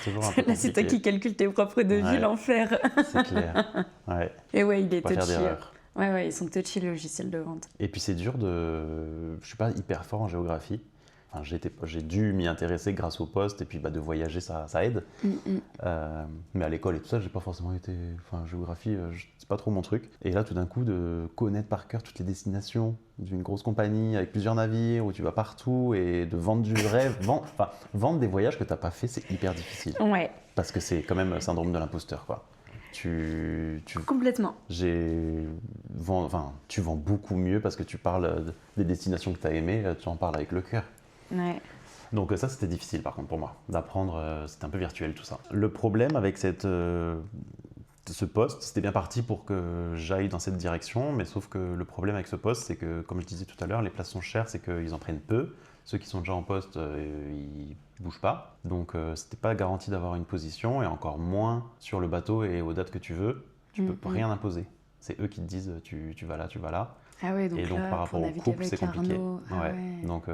C'est toujours un peu compliqué. Là, c'est toi qui calcules tes propres devis, l'enfer. C'est clair. Ouais. Et ouais, il est Pas faire touchy. d'erreur. Ouais, ils sont touchy, les logiciels de vente. Et puis c'est dur je suis pas hyper fort en géographie. Enfin, j'ai dû m'y intéresser grâce au poste, et puis de voyager, ça aide. Mais à l'école et tout ça, j'ai pas forcément été... Enfin, géographie, c'est pas trop mon truc. Et là, tout d'un coup, de connaître par cœur toutes les destinations d'une grosse compagnie avec plusieurs navires, où tu vas partout, et de vendre du rêve, vendre des voyages que t'as pas fait, c'est hyper difficile. Ouais. Parce que c'est quand même le syndrome de l'imposteur, quoi. Complètement. Tu vends beaucoup mieux parce que tu parles des destinations que tu as aimées, tu en parles avec le cœur. Ouais. Donc ça, c'était difficile par contre pour moi, d'apprendre, c'était un peu virtuel tout ça. Le problème avec ce poste, c'était bien parti pour que j'aille dans cette direction, mais sauf que le problème avec ce poste, c'est que, comme je disais tout à l'heure, les places sont chères, c'est qu'ils en prennent peu. Ceux qui sont déjà en poste, ils bougent pas. Donc c'était pas garanti d'avoir une position, et encore moins sur le bateau et aux dates que tu veux. Tu peux rien imposer. C'est eux qui te disent tu vas là, tu vas là. Ah ouais, donc et donc là, par rapport au couple, c'est compliqué. Ouais. Donc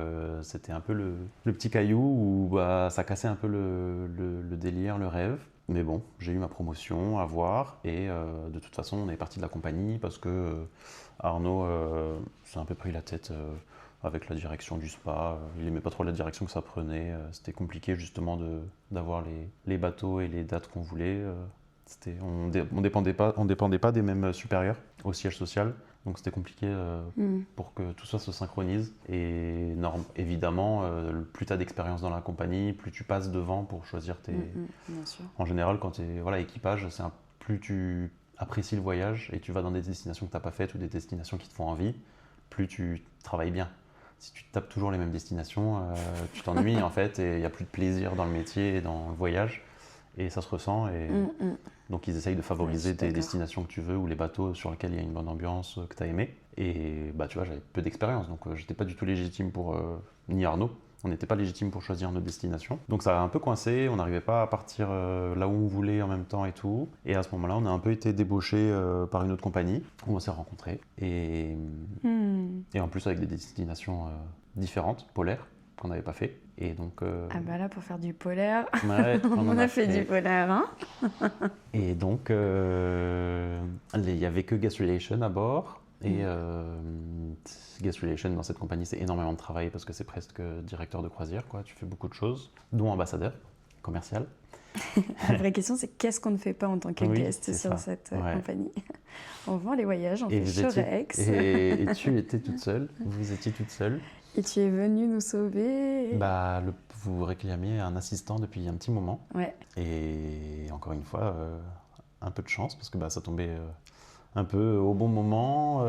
c'était un peu le petit caillou où ça cassait un peu le délire, le rêve. Mais bon, j'ai eu ma promotion à voir, et de toute façon, on est parti de la compagnie parce que Arnaud s'est un peu pris la tête avec la direction du spa. Il n'aimait pas trop la direction que ça prenait. C'était compliqué justement d'avoir les bateaux et les dates qu'on voulait. On dépendait pas des mêmes supérieurs au siège social. Donc c'était compliqué pour que tout ça se synchronise. Et évidemment, plus tu as d'expérience dans la compagnie, plus tu passes devant pour choisir tes... Bien sûr. En général, quand tu es équipage, plus tu apprécies le voyage et tu vas dans des destinations que tu n'as pas faites ou des destinations qui te font envie, plus tu travailles bien. Si tu tapes toujours les mêmes destinations, tu t'ennuies en fait, et il n'y a plus de plaisir dans le métier et dans le voyage. Et ça se ressent. Donc ils essayent de favoriser tes destinations que tu veux, ou les bateaux sur lesquels il y a une bonne ambiance que tu as aimé. Et tu vois, j'avais peu d'expérience, donc j'étais pas du tout légitime ni Arnaud, on n'était pas légitime pour choisir nos destinations. Donc ça a un peu coincé, on n'arrivait pas à partir là où on voulait en même temps et tout. Et à ce moment-là, on a un peu été débauché par une autre compagnie où on s'est rencontrés. Et en plus avec des destinations différentes, polaires, qu'on n'avait pas fait. Et donc, Ah bah là, pour faire du polaire, ouais, on a fait du polaire, hein. Et donc, il n'y avait que Guest Relation à bord. Et Guest Relation, dans cette compagnie, c'est énormément de travail parce que c'est presque directeur de croisière, quoi. Tu fais beaucoup de choses, dont ambassadeur commercial. La vraie question, c'est qu'est-ce qu'on ne fait pas en tant que guest sur cette compagnie? On vend les voyages, on fait Chorex. Et tu étais toute seule, vous étiez toute seule. Et tu es venue nous sauver. Vous réclamiez un assistant depuis un petit moment. Ouais. Et encore une fois, un peu de chance, parce que ça tombait un peu au bon moment,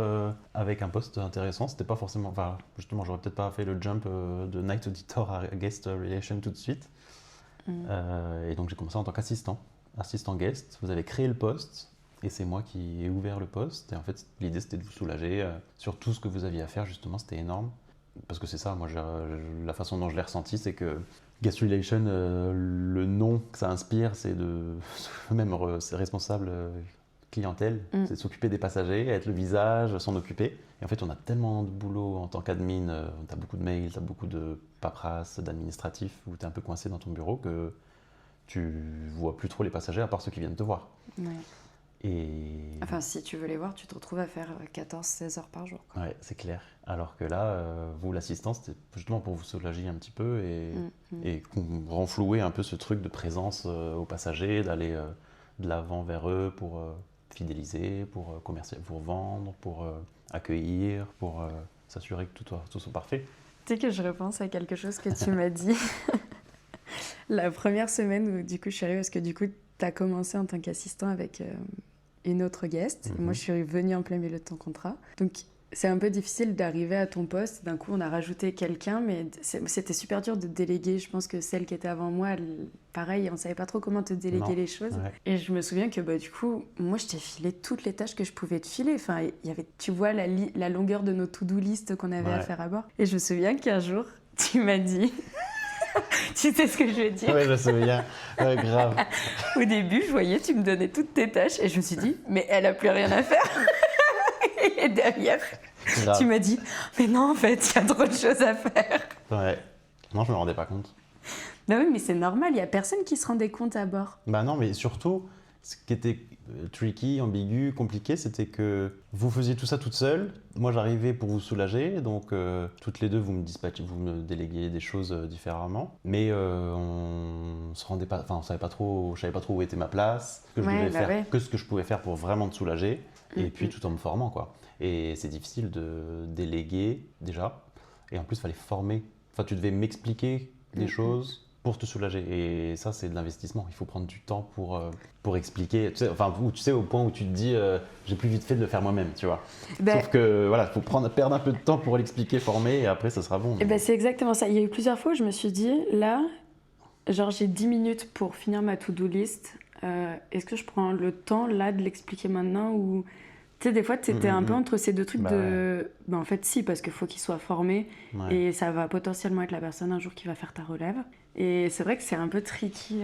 avec un poste intéressant. C'était pas forcément... justement, j'aurais peut-être pas fait le jump de Night Auditor à Guest Relation tout de suite. Et donc j'ai commencé en tant assistant guest. Vous avez créé le poste, et c'est moi qui ai ouvert le poste. Et en fait, l'idée, c'était de vous soulager sur tout ce que vous aviez à faire, justement. C'était énorme. Parce que c'est ça, moi, la façon dont je l'ai ressenti, c'est que Guest Relation, le nom que ça inspire, c'est c'est responsable clientèle, c'est de s'occuper des passagers, être le visage, s'en occuper. Et en fait, on a tellement de boulot en tant qu'admin, tu as beaucoup de mails, tu as beaucoup de paperasse, d'administratif, où tu es un peu coincé dans ton bureau, que tu vois plus trop les passagers, à part ceux qui viennent te voir. Ouais. Et... Enfin, si tu veux les voir, tu te retrouves à faire 14-16 heures par jour, quoi. Ouais, c'est clair. Alors que là, vous, l'assistance, c'était justement pour vous soulager un petit peu et renflouer un peu ce truc de présence aux passagers, d'aller de l'avant vers eux pour fidéliser, pour commercialiser, pour vendre, pour accueillir, pour s'assurer que tout soit parfait. Tu sais que je repense à quelque chose que tu m'as dit la première semaine où du coup je suis arrivée, parce que du coup tu as commencé en tant qu'assistant avec une autre guest. Et moi je suis venue en plein milieu de ton contrat. Donc c'est un peu difficile d'arriver à ton poste. D'un coup on a rajouté quelqu'un, mais c'était super dur de déléguer. Je pense que celle qui était avant moi, pareil, on savait pas trop comment te déléguer les choses. Ouais. Et je me souviens que du coup, moi je t'ai filé toutes les tâches que je pouvais te filer. Enfin, il y avait, tu vois, la longueur de nos to-do list qu'on avait à faire à bord. Et je me souviens qu'un jour, tu m'as dit... Tu sais ce que je veux dire? Ouais, je me souviens. Ouais, grave. Au début, je voyais, tu me donnais toutes tes tâches et je me suis dit, mais elle a plus rien à faire. Et derrière, Grave. tu m'as dit, mais non, en fait, il y a trop de choses à faire. Ouais. Non, je me rendais pas compte. Bah oui, mais c'est normal, il n'y a personne qui se rendait compte à bord. Bah non, mais surtout, ce qui était tricky, ambigu, compliqué, c'était que vous faisiez tout ça toute seule. Moi, j'arrivais pour vous soulager, donc toutes les deux, vous me déléguiez des choses différemment. Mais on se rendait pas, enfin, on savait pas trop, je savais pas trop où était ma place, ce que je devais faire, que ce que je pouvais faire pour vraiment te soulager, et puis tout en me formant, quoi. Et c'est difficile de déléguer déjà, et en plus, il fallait former. Enfin, tu devais m'expliquer des choses pour te soulager. Et ça, c'est de l'investissement. Il faut prendre du temps pour expliquer. Tu sais, enfin, tu sais, au point où tu te dis, j'ai plus vite fait de le faire moi-même, tu vois. Sauf que, voilà, il faut perdre un peu de temps pour l'expliquer, former, et après, ça sera bon. Et ben, c'est exactement ça. Il y a eu plusieurs fois où je me suis dit, là, genre, j'ai 10 minutes pour finir ma to-do list. Est-ce que je prends le temps, là, de l'expliquer maintenant ou... Tu sais, des fois, tu étais un peu entre ces deux trucs en fait, si, parce qu'il faut qu'il soit formé et ça va potentiellement être la personne un jour qui va faire ta relève. Et c'est vrai que c'est un peu tricky.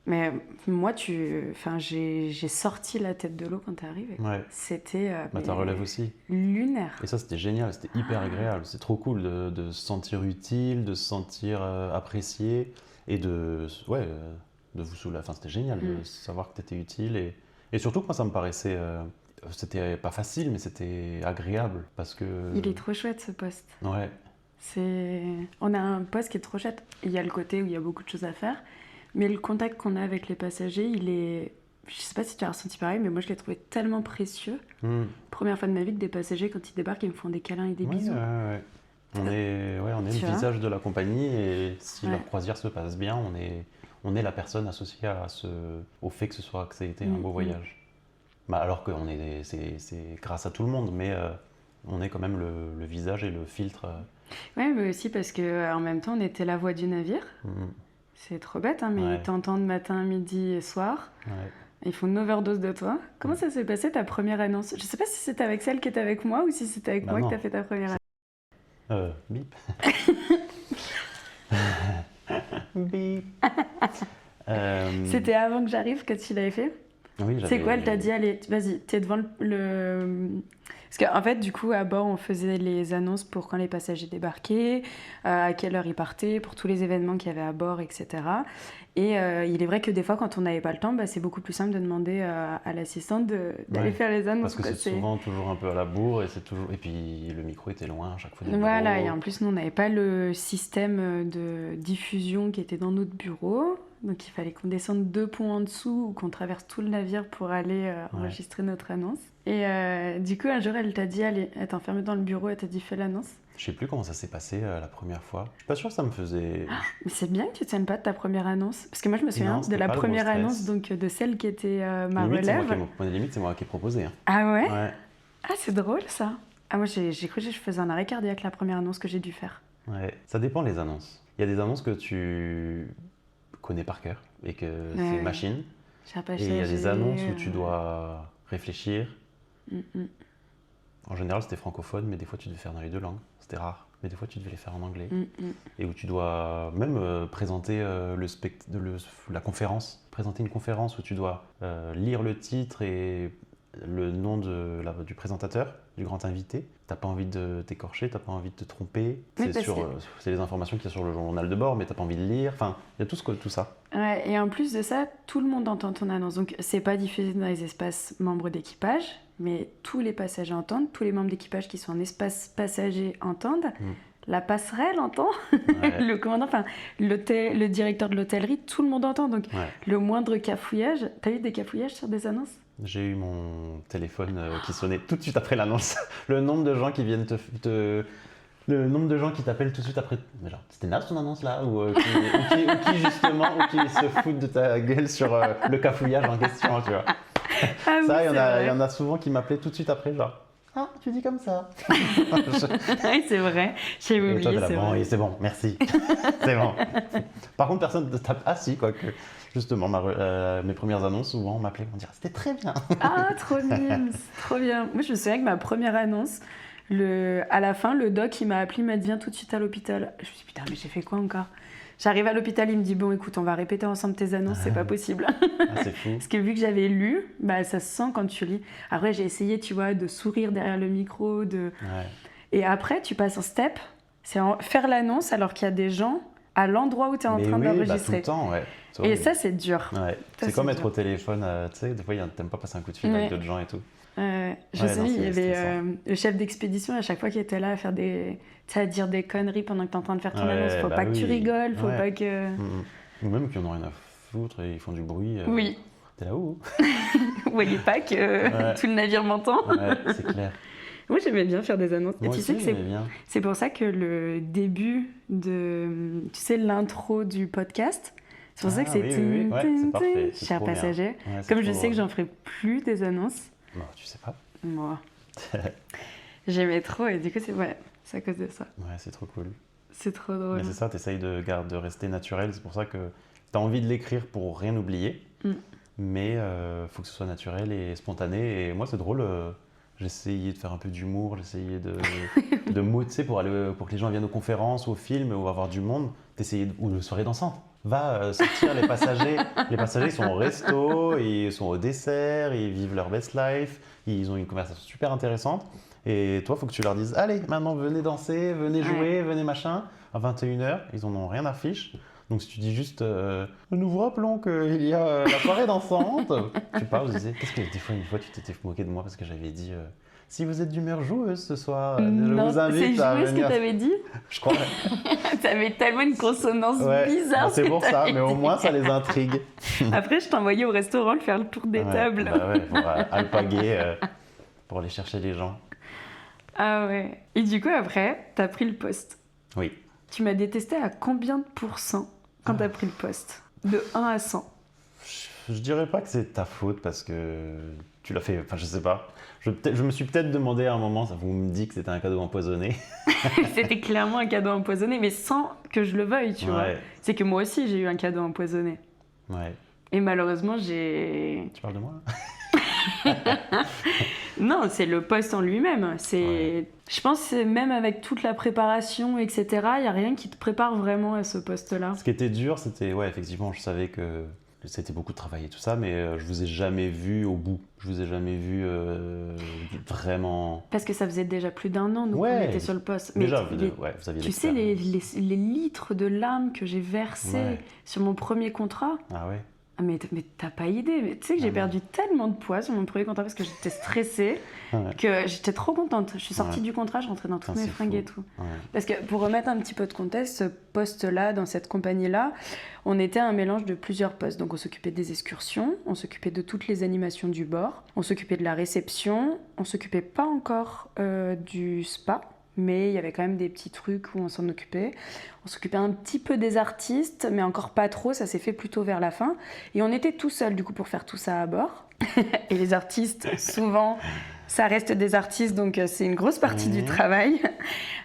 Mais moi, j'ai sorti la tête de l'eau quand t'es arrivé. Ouais. C'était ta relève aussi. Lunaire. Et ça, c'était génial, c'était hyper agréable. C'est trop cool de se sentir utile, de se sentir apprécié et de vous soulager. Enfin, c'était génial de savoir que tu étais utile. Et surtout que moi, ça me paraissait... c'était pas facile, mais c'était agréable parce que... Il est trop chouette, ce poste. Ouais. On a un poste qui est trop chouette. Il y a le côté où il y a beaucoup de choses à faire, mais le contact qu'on a avec les passagers, il est... Je sais pas si tu as ressenti pareil, mais moi je l'ai trouvé tellement précieux. Première fois de ma vie que des passagers, quand ils débarquent, ils me font des câlins et des bisous. Ouais. On est le visage de la compagnie et si leur croisière se passe bien, on est la personne associée au fait que ça ait été un beau voyage. Bah, alors que c'est grâce à tout le monde, mais on est quand même le visage et le filtre. Ouais, mais aussi parce qu'en même temps, on était la voix du navire. C'est trop bête, hein, mais ils t'entendent matin, midi et soir. Ils font une overdose de toi. Comment ça s'est passé ta première annonce? Je sais pas si c'était avec celle qui était avec moi ou si c'était avec moi que t'as fait ta première annonce. Bip. Bip. C'était avant que j'arrive que tu l'avais fait? Oui, c'est quoi, elle t'a dit, allez, vas-y, t'es devant le... Parce qu'en fait, du coup, à bord, on faisait les annonces pour quand les passagers débarquaient, à quelle heure ils partaient, pour tous les événements qu'il y avait à bord, etc. Et il est vrai que des fois, quand on n'avait pas le temps, c'est beaucoup plus simple de demander à l'assistante d'aller faire les annonces. Parce que c'est souvent toujours un peu à la bourre et puis le micro était loin à chaque fois. Voilà, et en plus, nous, on n'avait pas le système de diffusion qui était dans notre bureau. Donc il fallait qu'on descende 2 ponts en dessous ou qu'on traverse tout le navire pour aller enregistrer notre annonce. Et du coup, un jour, elle t'a dit, allez, elle t'a enfermée dans le bureau, elle t'a dit, fais l'annonce. Je sais plus comment ça s'est passé la première fois. Je suis pas sûr que ça me faisait... mais c'est bien que tu ne te souviennes pas de ta première annonce. Parce que moi, je me souviens de la première annonce, donc de celle qui était ma relève. Limite, c'est moi qui ai proposé. Hein. Ah ouais? Ah, c'est drôle ça. Ah, moi, j'ai cru que je faisais un arrêt cardiaque la première annonce que j'ai dû faire. Ouais, ça dépend les annonces. Il y a des annonces que tu connais par cœur et que c'est machine. Et il y a des annonces où tu dois réfléchir. En général, c'était francophone, mais des fois, tu devais faire dans les 2 langues. C'était rare. Mais des fois, tu devais les faire en anglais. Et où tu dois même présenter la conférence. Présenter une conférence où tu dois lire le titre et le nom du présentateur, du grand invité. T'as pas envie de t'écorcher, t'as pas envie de te tromper. C'est les informations qu'il y a sur le journal de bord, mais t'as pas envie de lire. Enfin, il y a tout ça. Ouais, et en plus de ça, tout le monde entend ton annonce. Donc, c'est pas diffusé dans les espaces membres d'équipage, mais tous les passagers entendent, tous les membres d'équipage qui sont en espace passager entendent. La passerelle entend, le commandant, enfin le directeur de l'hôtellerie, tout le monde entend. Donc, le moindre cafouillage. T'as eu des cafouillages sur des annonces? J'ai eu mon téléphone qui sonnait tout de suite après l'annonce. Le nombre de gens qui viennent le nombre de gens qui t'appellent tout de suite après. Mais genre, c'était naze ton annonce là ou qui se foutent de ta gueule sur le cafouillage en question, tu vois. Ah oui, ça, il y en a souvent qui m'appelaient tout de suite après, genre. Ah, tu dis comme ça. Oui, c'est vrai. J'ai oublié, c'est vrai. Oui, c'est bon, merci. C'est bon. Par contre, personne ne tape. Ah si, quoique. Justement, mes premières annonces, souvent, on m'appelait, on dirait c'était très bien. Ah, trop mignon, trop bien. Moi, je me souviens que ma première annonce, À la fin, le doc, il m'a appelé, il m'a dit viens tout de suite à l'hôpital. Je me suis dit putain, mais j'ai fait quoi encore? J'arrive à l'hôpital, il me dit bon écoute, on va répéter ensemble tes annonces, c'est pas possible. Ah, c'est fou. Parce que vu que j'avais lu, bah ça se sent quand tu lis. Après j'ai essayé, tu vois, de sourire derrière le micro, et après tu passes un step, faire l'annonce alors qu'il y a des gens à l'endroit où tu es en train d'enregistrer. Tout le temps, ouais. Et ça c'est dur. Ouais. C'est comme être au téléphone, tu sais, des fois t'aimes pas passer un coup de fil avec d'autres gens et tout. Je sais, il y avait le chef d'expédition à chaque fois qui était là à faire à dire des conneries pendant que tu es en train de faire ton annonce. Faut pas que tu rigoles, faut pas que. Ou même qu'ils en ont rien à foutre et ils font du bruit. Oui. T'es là où? Vous voyez pas que tout le navire m'entend? Ouais, c'est clair. Moi j'aimais bien faire des annonces. Moi et tu aussi, sais que c'est pour ça que le début l'intro du podcast, c'est pour ça que c'est c'est parfait. Cher passager. Comme je sais que j'en ferai plus des annonces. Bon, tu sais pas. Moi. J'aimais trop et du coup c'est à cause de ça. Ouais, c'est trop cool. C'est trop drôle. Mais c'est ça, t'essayes de rester naturel. C'est pour ça que t'as envie de l'écrire pour rien oublier. Mais faut que ce soit naturel et spontané. Et moi, c'est drôle. J'essayais de faire un peu d'humour, j'essayais de mots, tu sais, pour que les gens viennent aux conférences, aux films, ou avoir du monde. Ou de soirées dansantes. Va sortir les passagers. Les passagers, ils sont au resto, ils sont au dessert, ils vivent leur best life, ils ont une conversation super intéressante. Et toi, il faut que tu leur dises, allez, maintenant venez danser, venez jouer, venez machin. À 21h, ils en ont rien à fiche. Donc si tu dis juste, nous vous rappelons qu'il y a la soirée dansante, tu parles, vous disais, qu'est-ce que des fois, une fois, tu t'étais moqué de moi parce que j'avais dit, si vous êtes d'humeur joueuse ce soir, je vous invite à venir. C'est joueuse que t'avais dit? Je crois. T'avais tellement une consonance bizarre. C'est pour ça, mais au moins ça les intrigue. Après, je t'envoyais au restaurant le faire le tour des tables. Bah ouais, pour alpaguer, pour aller chercher les gens. Ah ouais. Et du coup, après, t'as pris le poste. Oui. Tu m'as détesté à combien de pourcents quand t'as pris le poste? De 1 à 100. Je dirais pas que c'est ta faute parce que tu l'as fait, enfin je sais pas. Je me suis peut-être demandé à un moment, vous me dites que c'était un cadeau empoisonné. C'était clairement un cadeau empoisonné, mais sans que je le veuille, tu vois. C'est que moi aussi j'ai eu un cadeau empoisonné. Ouais. Et malheureusement j'ai... Tu parles de moi? Non, c'est le poste en lui-même. Je pense que même avec toute la préparation, etc., il n'y a rien qui te prépare vraiment à ce poste-là. Ce qui était dur, c'était, effectivement, je savais que c'était beaucoup de travail et tout ça, mais je vous ai jamais vu au bout. Je vous ai jamais vu vraiment... Parce que ça faisait déjà plus d'1 an, nous, qu'on était sur le poste. Mais déjà, vous aviez tu sais, les litres de larmes que j'ai versés sur mon premier contrat. Ah ouais. Ah mais t'as pas idée, mais tu sais que j'ai perdu tellement de poids sur mon premier contrat parce que j'étais stressée que j'étais trop contente. Je suis sortie du contrat, je rentrais dans toutes mes fringues et tout. Parce que pour remettre un petit peu de contexte, ce poste-là, dans cette compagnie-là, on était un mélange de plusieurs postes. Donc on s'occupait des excursions, on s'occupait de toutes les animations du bord, on s'occupait de la réception, on s'occupait pas encore du spa. Mais il y avait quand même des petits trucs où on s'en occupait. On s'occupait un petit peu des artistes, mais encore pas trop, ça s'est fait plutôt vers la fin. Et on était tout seuls, du coup, pour faire tout ça à bord. Et les artistes, souvent, ça reste des artistes, donc c'est une grosse partie du travail.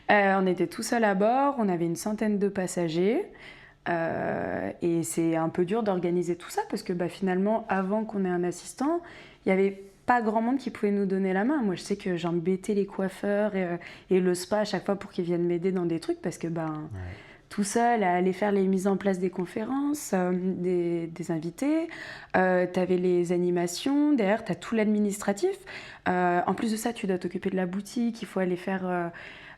On était tout seuls à bord, on avait une centaine de passagers. Et c'est un peu dur d'organiser tout ça, parce que finalement, avant qu'on ait un assistant, il y avait pas grand monde qui pouvait nous donner la main. Moi, je sais que j'embêtais les coiffeurs et le spa à chaque fois pour qu'ils viennent m'aider dans des trucs parce que tout seul à aller faire les mises en place des conférences, des invités, t'avais les animations, derrière t'as tout l'administratif. En plus de ça, tu dois t'occuper de la boutique, il faut aller faire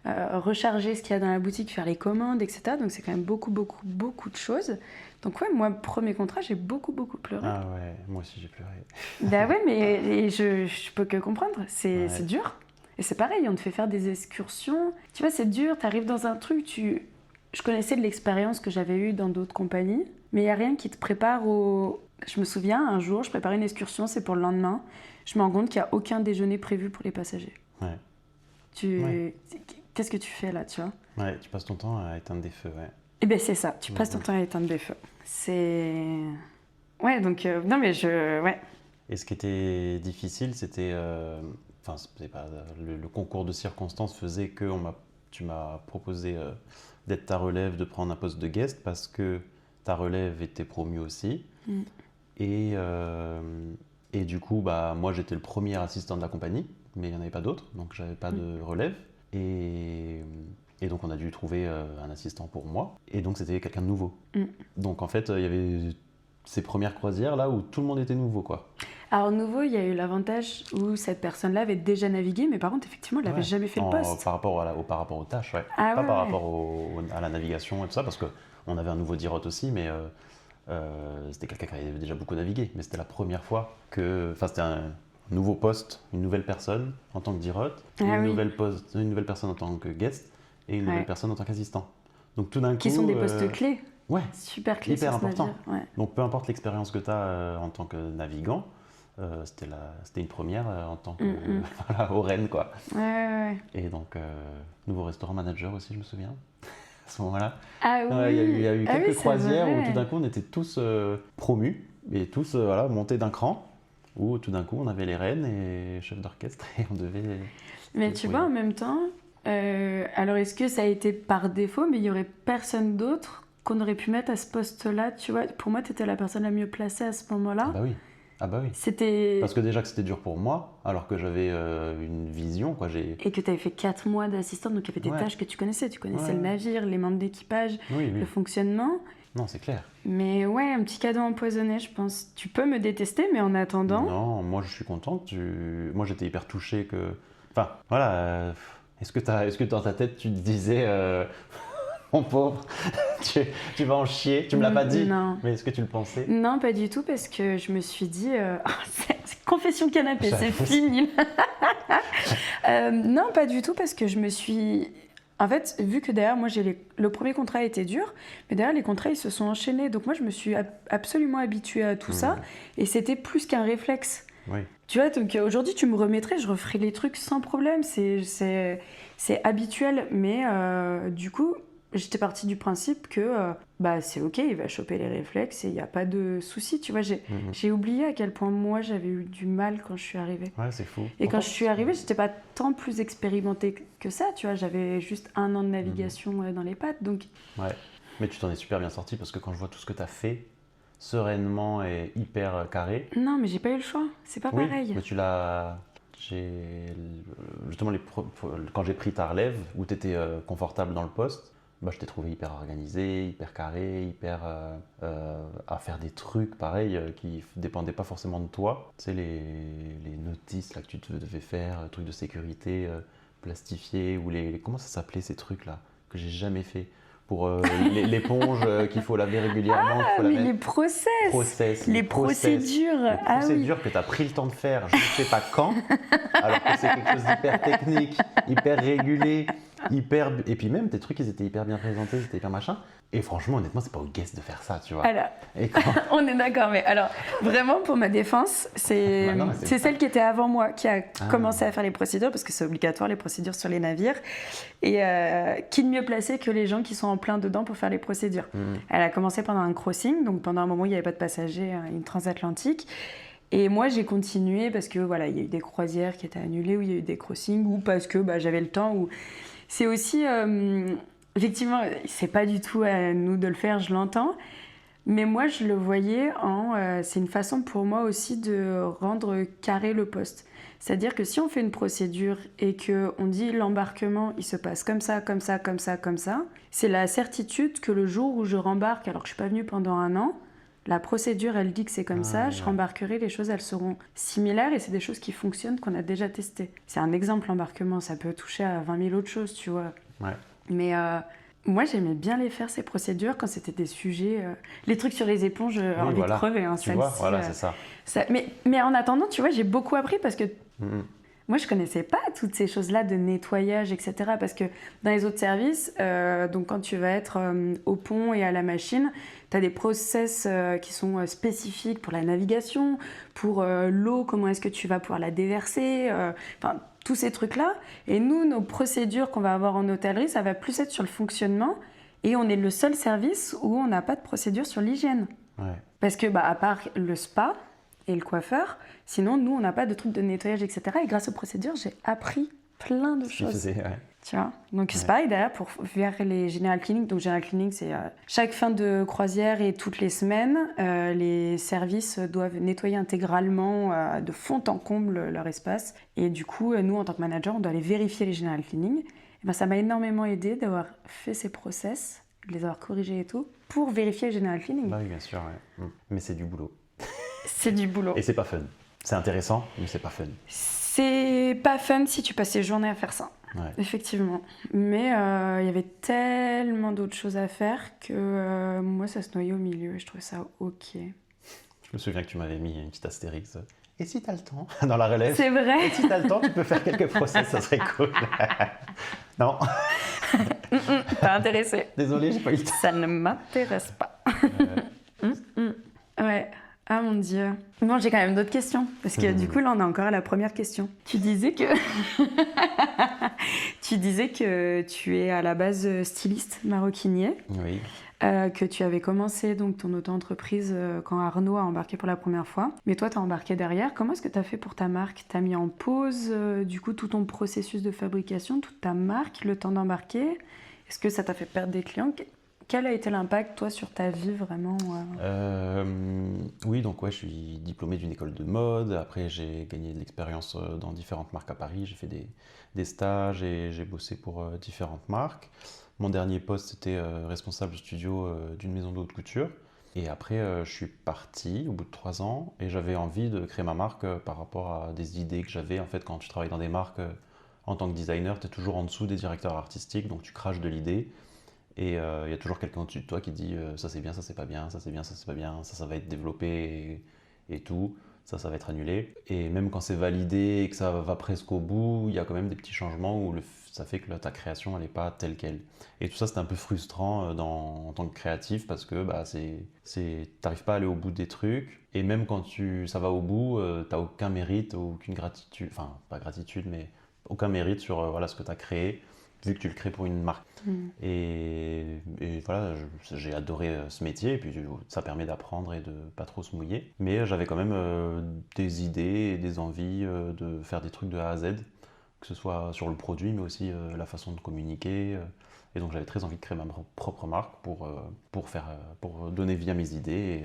recharger ce qu'il y a dans la boutique, faire les commandes, etc. Donc c'est quand même beaucoup de choses. Donc moi, premier contrat, j'ai beaucoup pleuré. Ah ouais, moi aussi j'ai pleuré. Bah ouais, mais je peux que comprendre, c'est dur. Et c'est pareil, on te fait faire des excursions. Tu vois, c'est dur, t'arrives dans un truc, Je connaissais de l'expérience que j'avais eue dans d'autres compagnies, mais il n'y a rien qui te prépare au... Je me souviens, un jour, je préparais une excursion, c'est pour le lendemain. Je me rends compte qu'il n'y a aucun déjeuner prévu pour les passagers. Qu'est-ce que tu fais là, tu vois? Ouais, tu passes ton temps à éteindre des feux, Eh bien, c'est ça, tu passes ton temps à éteindre des feux. C'est... Ouais, donc... non, mais Ouais. Et ce qui était difficile, c'était... le concours de circonstances faisait que tu m'as proposé d'être ta relève, de prendre un poste de guest, parce que ta relève était promue aussi. Et du coup, moi, j'étais le premier assistant de la compagnie, mais il n'y en avait pas d'autres, donc j'avais pas de relève. Et donc on a dû trouver un assistant pour moi. Et donc c'était quelqu'un de nouveau. Mm. Donc en fait, il y avait ces premières croisières là où tout le monde était nouveau, quoi. Alors nouveau, il y a eu l'avantage où cette personne-là avait déjà navigué, mais par contre, effectivement, elle n'avait jamais fait le poste. Par rapport aux tâches, ouais. Ah, Pas ouais, par ouais. rapport à la navigation et tout ça, parce qu'on avait un nouveau dirote aussi, mais c'était quelqu'un qui avait déjà beaucoup navigué. Mais c'était la première fois enfin, c'était un nouveau poste, une nouvelle personne en tant que dirote, une nouvelle personne en tant que guest et une nouvelle personne en tant qu'assistant. Donc tout d'un coup... Qui sont des postes clés. Ouais, super clés hyper sur ce important. navire. Ouais. Donc peu importe l'expérience que tu as en tant que navigant, c'était une première en tant que voilà, au Rennes, quoi. Ouais. Et donc nouveau restaurant manager aussi, je me souviens, à ce moment-là. Ah oui. Il y a eu quelques croisières vrai. où tout d'un coup on était tous promus et tous voilà, montés d'un cran, où tout d'un coup on avait les reines et chef d'orchestre et on devait... Mais tu vois, en même temps, alors est-ce que ça a été par défaut, mais il n'y aurait personne d'autre qu'on aurait pu mettre à ce poste-là, tu vois? Pour moi, tu étais la personne la mieux placée à ce moment-là. Ah bah oui. C'était... Parce que déjà que c'était dur pour moi, alors que j'avais une vision, quoi. Et que tu avais fait 4 mois d'assistant, donc il y avait des tâches que tu connaissais. Tu connaissais le navire, les membres d'équipage, le fonctionnement. Non, c'est clair. Mais ouais, un petit cadeau empoisonné, je pense. Tu peux me détester, mais en attendant... Non, moi je suis content. Moi j'étais hyper touché que... Enfin, voilà. Est-ce que dans ta tête tu te disais... Mon pauvre, tu vas en chier. Tu me l'as pas dit, non. Mais est-ce que tu le pensais? Non, pas du tout, parce que je me suis dit... c'est confession canapé, c'est fini. Non, pas du tout, parce que je me suis... En fait, vu que derrière, moi, le premier contrat était dur, mais derrière, les contrats, ils se sont enchaînés. Donc moi, je me suis absolument habituée à tout ça, et c'était plus qu'un réflexe. Oui. Tu vois, donc aujourd'hui, tu me remettrais, je referais les trucs sans problème. C'est habituel, mais du coup... J'étais partie du principe que c'est ok, il va choper les réflexes et il n'y a pas de souci. Tu vois, j'ai oublié à quel point moi j'avais eu du mal quand je suis arrivée. Ouais, c'est fou. Et quand je suis arrivée, j'étais pas tant plus expérimentée que ça. Tu vois, j'avais juste 1 an de navigation dans les pattes. Donc... Ouais, mais tu t'en es super bien sortie parce que quand je vois tout ce que tu as fait, sereinement et hyper carré. Non, mais j'ai pas eu le choix. C'est pas pareil. Mais tu l'as. Justement, quand j'ai pris ta relève, où tu étais confortable dans le poste. Je t'ai trouvé hyper organisé, hyper carré, hyper à faire des trucs pareil qui dépendaient pas forcément de toi. Tu sais, les notices là, que tu devais faire, trucs de sécurité plastifiés, ou comment ça s'appelait ces trucs là que j'ai jamais fait pour l'éponge qu'il faut laver régulièrement. Les process, les procédures. Les procédures que tu as pris le temps de faire, je ne sais pas quand, alors que c'est quelque chose d'hyper technique, hyper régulé. Et puis même tes trucs ils étaient hyper bien présentés, c'était hyper machin, et franchement honnêtement c'est pas au guest de faire ça, tu vois. Alors, on est d'accord, mais alors vraiment pour ma défense, c'est celle qui était avant moi qui a commencé à faire les procédures, parce que c'est obligatoire les procédures sur les navires, et qui de mieux placé que les gens qui sont en plein dedans pour faire les procédures. Elle a commencé pendant un crossing, donc pendant un moment où il n'y avait pas de passagers, une transatlantique. Et moi, j'ai continué parce que voilà, il y a eu des croisières qui étaient annulées, ou il y a eu des crossings, ou parce que j'avais le temps. Ou... C'est aussi, effectivement, c'est pas du tout à nous de le faire, je l'entends. Mais moi, je le voyais c'est une façon pour moi aussi de rendre carré le poste. C'est-à-dire que si on fait une procédure et qu'on dit l'embarquement, il se passe comme ça, comme ça, comme ça, comme ça, c'est la certitude que le jour où je rembarque, alors que je suis pas venue pendant 1 an, la procédure, elle dit que c'est comme ça, je rembarquerai, les choses, elles seront similaires, et c'est des choses qui fonctionnent, qu'on a déjà testées. C'est un exemple, l'embarquement, ça peut toucher à 20 000 autres choses, tu vois. Ouais. Mais moi, j'aimais bien les faire, ces procédures, quand c'était des sujets... les trucs sur les éponges, envie de crever. Hein, tu vois, voilà, c'est ça. Mais en attendant, tu vois, j'ai beaucoup appris, parce que... Moi, je connaissais pas toutes ces choses-là de nettoyage, etc. Parce que dans les autres services, donc quand tu vas être au pont et à la machine, tu as des process qui sont spécifiques pour la navigation, pour l'eau, comment est-ce que tu vas pouvoir la déverser, enfin, tous ces trucs-là. Et nous, nos procédures qu'on va avoir en hôtellerie, ça va plus être sur le fonctionnement. Et on est le seul service où on n'a pas de procédure sur l'hygiène. Ouais. Parce que, à part le spa et le coiffeur, sinon, nous, on n'a pas de trucs de nettoyage, etc. Et grâce aux procédures, j'ai appris plein de choses. Tu vois, donc c'est pareil d'ailleurs pour faire les General Cleaning. Donc General Cleaning, c'est chaque fin de croisière et toutes les semaines, les services doivent nettoyer intégralement de fond en comble leur espace. Et du coup, nous, en tant que manager, on doit aller vérifier les General Cleaning. Et ben, ça m'a énormément aidé d'avoir fait ces process, de les avoir corrigés et tout, pour vérifier le general cleaning. Bah oui, bien sûr, ouais. Mais c'est du boulot. C'est du boulot. Et c'est pas fun. C'est intéressant, mais c'est pas fun. C'est pas fun si tu passes tes journées à faire ça. Ouais. Effectivement. Mais il y avait tellement d'autres choses à faire que moi, ça se noyait au milieu et je trouvais ça ok. Je me souviens que tu m'avais mis une petite astérix. Et si t'as le temps, dans la relève. C'est vrai. Et si t'as le temps, tu peux faire quelques process, ça serait cool. Non. Pas intéressé. Désolé, j'ai pas eu le temps. Ça ne m'intéresse pas. Ouais. Ah mon Dieu. Bon, j'ai quand même d'autres questions. Parce que du coup, là, on est encore à la première question. Tu disais que tu es à la base styliste maroquinier. Oui. Que tu avais commencé donc ton auto-entreprise quand Arnaud a embarqué pour la première fois. Mais toi, tu as embarqué derrière. Comment est-ce que tu as fait pour ta marque? Tu as mis en pause du coup tout ton processus de fabrication, toute ta marque, le temps d'embarquer? Est-ce que ça t'a fait perdre des clients? Quel a été l'impact, toi, sur ta vie, vraiment Oui, donc ouais, je suis diplômé d'une école de mode. Après, j'ai gagné de l'expérience dans différentes marques à Paris. J'ai fait des stages et j'ai bossé pour différentes marques. Mon dernier poste, c'était responsable studio d'une maison de haute couture. Et après, je suis parti au bout de 3 ans et j'avais envie de créer ma marque par rapport à des idées que j'avais. En fait, quand tu travailles dans des marques en tant que designer, tu es toujours en dessous des directeurs artistiques, donc tu craches de l'idée. Et il y a toujours quelqu'un au-dessus de toi qui dit ça c'est bien, ça c'est pas bien, ça c'est bien, ça c'est pas bien, ça va être développé et tout, ça va être annulé. Et même quand c'est validé et que ça va presque au bout, il y a quand même des petits changements où ça fait que ta création elle n'est pas telle qu'elle. Et tout ça c'est un peu frustrant en tant que créatif parce que t'arrives pas à aller au bout des trucs. Et même quand ça va au bout, t'as aucun mérite, aucune gratitude, enfin pas gratitude mais aucun mérite sur voilà, ce que tu as créé vu que tu le crées pour une marque. Et voilà, j'ai adoré ce métier, et puis ça permet d'apprendre et de pas trop se mouiller. Mais j'avais quand même des idées et des envies de faire des trucs de A à Z, que ce soit sur le produit, mais aussi la façon de communiquer. Et donc j'avais très envie de créer ma propre marque pour donner vie à mes idées et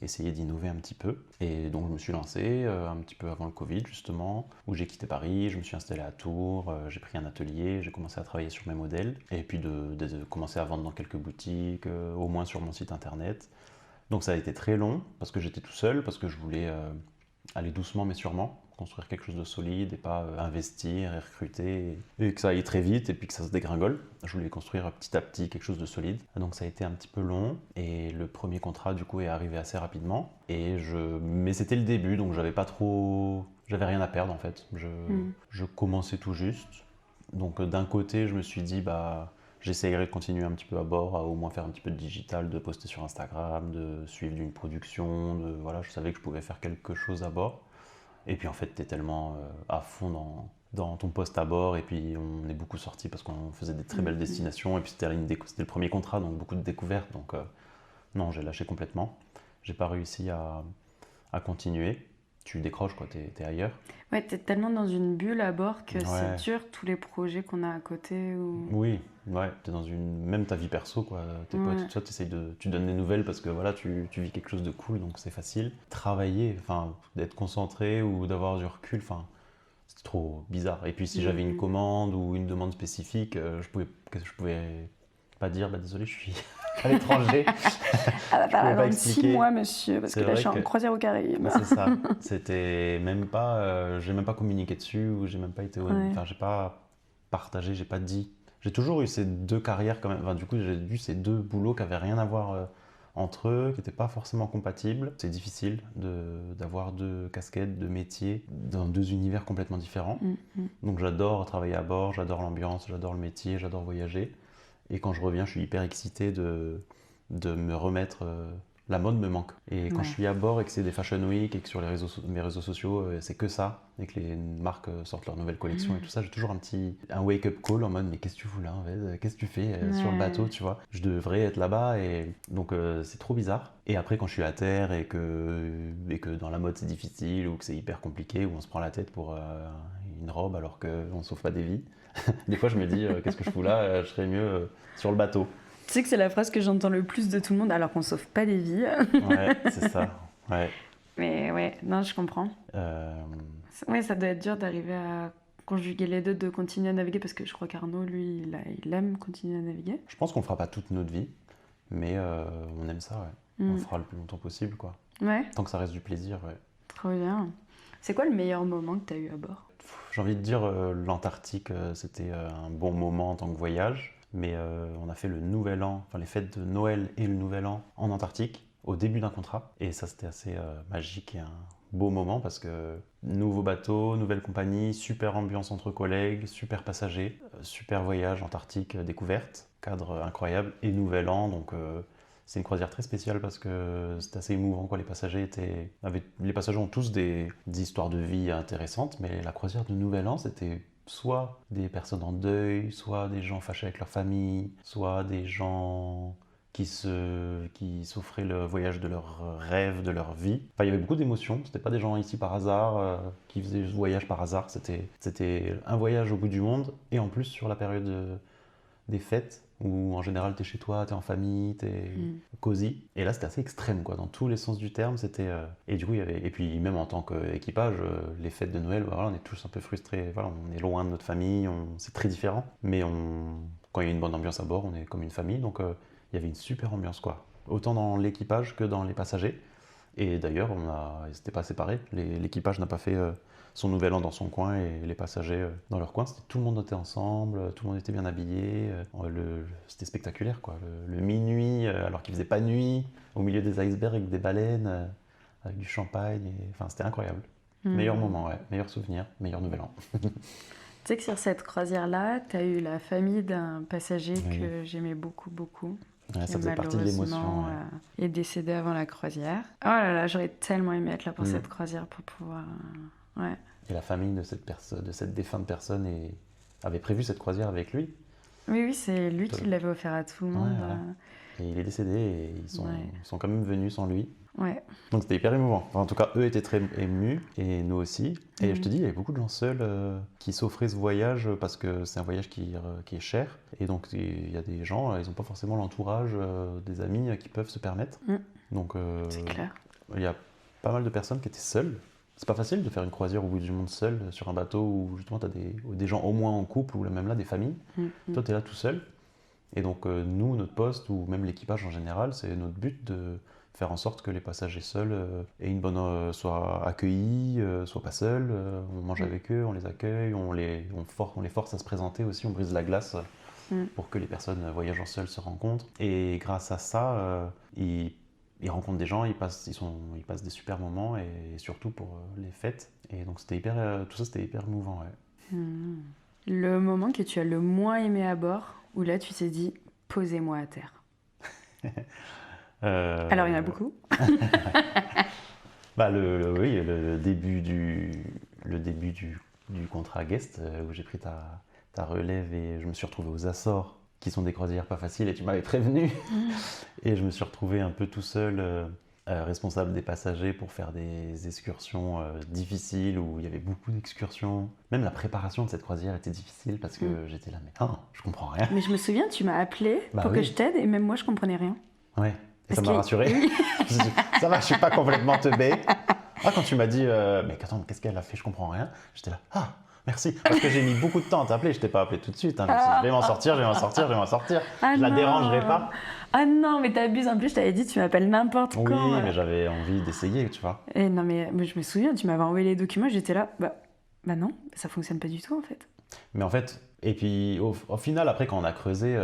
essayer d'innover un petit peu. Et donc je me suis lancé un petit peu avant le Covid justement, où j'ai quitté Paris, je me suis installé à Tours, j'ai pris un atelier, j'ai commencé à travailler sur mes modèles, et puis de commencer à vendre dans quelques boutiques, au moins sur mon site internet. Donc ça a été très long, parce que j'étais tout seul, parce que je voulais aller doucement mais sûrement, construire quelque chose de solide et pas investir et recruter et que ça aille très vite et puis que ça se dégringole. Je voulais construire petit à petit quelque chose de solide. Donc ça a été un petit peu long et le premier contrat du coup est arrivé assez rapidement. Mais c'était le début donc j'avais rien à perdre en fait. Je commençais tout juste. Donc d'un côté je me suis dit j'essayerai de continuer un petit peu à bord, à au moins faire un petit peu de digital, de poster sur Instagram, de suivre d'une production, voilà, je savais que je pouvais faire quelque chose à bord. Et puis en fait, tu es tellement à fond dans ton poste à bord, et puis on est beaucoup sortis parce qu'on faisait des très belles destinations, et puis c'était le premier contrat, donc beaucoup de découvertes, donc non, j'ai lâché complètement. J'ai pas réussi à continuer. Tu décroches quoi, t'es ailleurs. Ouais, t'es tellement dans une bulle à bord que c'est dur tous les projets qu'on a à côté. Oui, ouais, t'es dans même ta vie perso quoi. Tes potes, toi tu donnes des nouvelles parce que voilà, tu vis quelque chose de cool donc c'est facile. Travailler, enfin d'être concentré ou d'avoir du recul, enfin c'était trop bizarre. Et puis si j'avais une commande ou une demande spécifique, je pouvais pas dire désolé, je suis à l'étranger. Dans 6 mois, monsieur, parce que là, je suis en croisière aux Caraïbes. C'est ça. C'était même pas. J'ai même pas communiqué dessus, ou j'ai même pas été. Enfin, j'ai pas partagé, j'ai pas dit. J'ai toujours eu ces deux carrières quand même. Enfin, du coup, j'ai eu ces deux boulots qui avaient rien à voir entre eux, qui n'étaient pas forcément compatibles. C'est difficile d'avoir deux casquettes, deux métiers, dans deux univers complètement différents. Donc, j'adore travailler à bord, j'adore l'ambiance, j'adore le métier, j'adore voyager. Et quand je reviens, je suis hyper excité de me remettre. La mode me manque. Et quand je suis à bord et que c'est des Fashion Week et que sur mes réseaux sociaux, c'est que ça, et que les marques sortent leurs nouvelles collections et tout ça, j'ai toujours un wake-up call en mode mais qu'est-ce que tu fous là en fait? Qu'est-ce que tu fais sur le bateau, tu vois? Je devrais être là-bas et donc c'est trop bizarre. Et après quand je suis à terre et que dans la mode c'est difficile ou que c'est hyper compliqué, ou on se prend la tête pour une robe alors qu'on ne sauve pas des vies, des fois je me dis qu'est-ce que je fous là? Je serais mieux sur le bateau. Tu sais que c'est la phrase que j'entends le plus de tout le monde, alors qu'on sauve pas des vies. Ouais, c'est ça. Ouais. Mais ouais, non, je comprends. Ouais, ça doit être dur d'arriver à conjuguer les deux, de continuer à naviguer, parce que je crois qu'Arnaud, lui, il aime continuer à naviguer. Je pense qu'on le fera pas toute notre vie, mais on aime ça, ouais. On le fera le plus longtemps possible, quoi. Ouais, Tant que ça reste du plaisir, ouais. trop bien. C'est quoi le meilleur moment que tu as eu à bord? J'ai envie de dire l'Antarctique, c'était un bon moment en tant que voyage, mais on a fait le Nouvel An, enfin les fêtes de Noël et le Nouvel An en Antarctique au début d'un contrat, et ça c'était assez magique et un beau moment parce que nouveau bateau, nouvelle compagnie, super ambiance entre collègues, super passagers, super voyage Antarctique découverte, cadre incroyable et Nouvel An, donc c'est une croisière très spéciale parce que c'est assez émouvant, quoi. Les passagers ont tous des histoires de vie intéressantes, mais la croisière de Nouvel An, c'était soit des personnes en deuil, soit des gens fâchés avec leur famille, soit des gens qui s'offraient le voyage de leur rêve, de leur vie. Enfin, il y avait beaucoup d'émotions. C'était pas des gens ici par hasard, qui faisaient ce voyage par hasard. C'était un voyage au bout du monde, et en plus sur la période des fêtes où en général t'es chez toi, t'es en famille, t'es cosy. Et là c'était assez extrême, quoi, dans tous les sens du terme. Et du coup et puis même en tant qu'équipage, les fêtes de Noël, voilà, on est tous un peu frustrés. Voilà, on est loin de notre famille, c'est très différent. Mais quand il y a une bonne ambiance à bord, on est comme une famille. Donc il y avait une super ambiance, quoi. Autant dans l'équipage que dans les passagers. Et d'ailleurs, c'était pas séparé. L'équipage n'a pas fait son nouvel an dans son coin et les passagers dans leur coin. Tout le monde était ensemble, tout le monde était bien habillé. C'était spectaculaire, quoi. Le minuit, alors qu'il faisait pas nuit, au milieu des icebergs avec des baleines, avec du champagne. Enfin, c'était incroyable. Meilleur moment, ouais. Meilleur souvenir, meilleur nouvel an. Tu sais que sur cette croisière-là, tu as eu la famille d'un passager que j'aimais beaucoup, beaucoup. Ouais, qui ça faisait partie de l'émotion. est décédé avant la croisière. Oh là là, j'aurais tellement aimé être là pour cette croisière pour pouvoir... ouais. Et la famille de cette défunte personne avait prévu cette croisière avec lui. Oui, c'est lui qui l'avait offert à tout le monde. Ouais, voilà. Et il est décédé et ils sont quand même venus sans lui. Ouais. Donc c'était hyper émouvant. Enfin, en tout cas, eux étaient très émus et nous aussi. Et je te dis, il y avait beaucoup de gens seuls qui s'offraient ce voyage parce que c'est un voyage qui est cher. Et donc il y a des gens, ils n'ont pas forcément l'entourage des amis qui peuvent se permettre. Donc c'est clair. Il y a pas mal de personnes qui étaient seules. C'est pas facile de faire une croisière au bout du monde seul sur un bateau où justement tu as des gens au moins en couple ou même là des familles. Toi, tu es là tout seul. Et donc nous, notre poste ou même l'équipage en général, c'est notre but de faire en sorte que les passagers seuls soient accueillis, soient pas seuls, on mange avec eux, on les accueille, on les force à se présenter aussi, on brise la glace pour que les personnes voyageant seules se rencontrent. Et grâce à ça, ils rencontrent des gens, ils passent des super moments et surtout pour les fêtes. Et donc tout ça c'était hyper émouvant. Ouais. Le moment que tu as le moins aimé à bord, où là tu t'es dit « posez-moi à terre ». Alors il y en a beaucoup. Bah, le début du contrat guest où j'ai pris ta relève et je me suis retrouvé aux Açores, qui sont des croisières pas faciles et tu m'avais prévenu. Et je me suis retrouvé un peu tout seul, responsable des passagers pour faire des excursions difficiles où il y avait beaucoup d'excursions. Même la préparation de cette croisière était difficile parce que j'étais là, mais je comprends rien. Mais je me souviens, tu m'as appelé pour que je t'aide et même moi je comprenais rien. Ouais. Et ça m'a rassuré. Ça va, je suis pas complètement teubé. Quand tu m'as dit, mais attends, qu'est-ce qu'elle a fait, je comprends rien. J'étais là, merci. Parce que j'ai mis beaucoup de temps à t'appeler, je t'ai pas appelé tout de suite. Je me suis dit, je vais m'en sortir. Je la dérangerai pas. Ah non, mais t'abuses. En plus, je t'avais dit, tu m'appelles n'importe quand. Oui, mais j'avais envie d'essayer, tu vois. Et non, mais je me souviens, tu m'avais envoyé les documents, j'étais là, bah non, ça fonctionne pas du tout en fait. Mais en fait, et puis au final, après, quand on a creusé,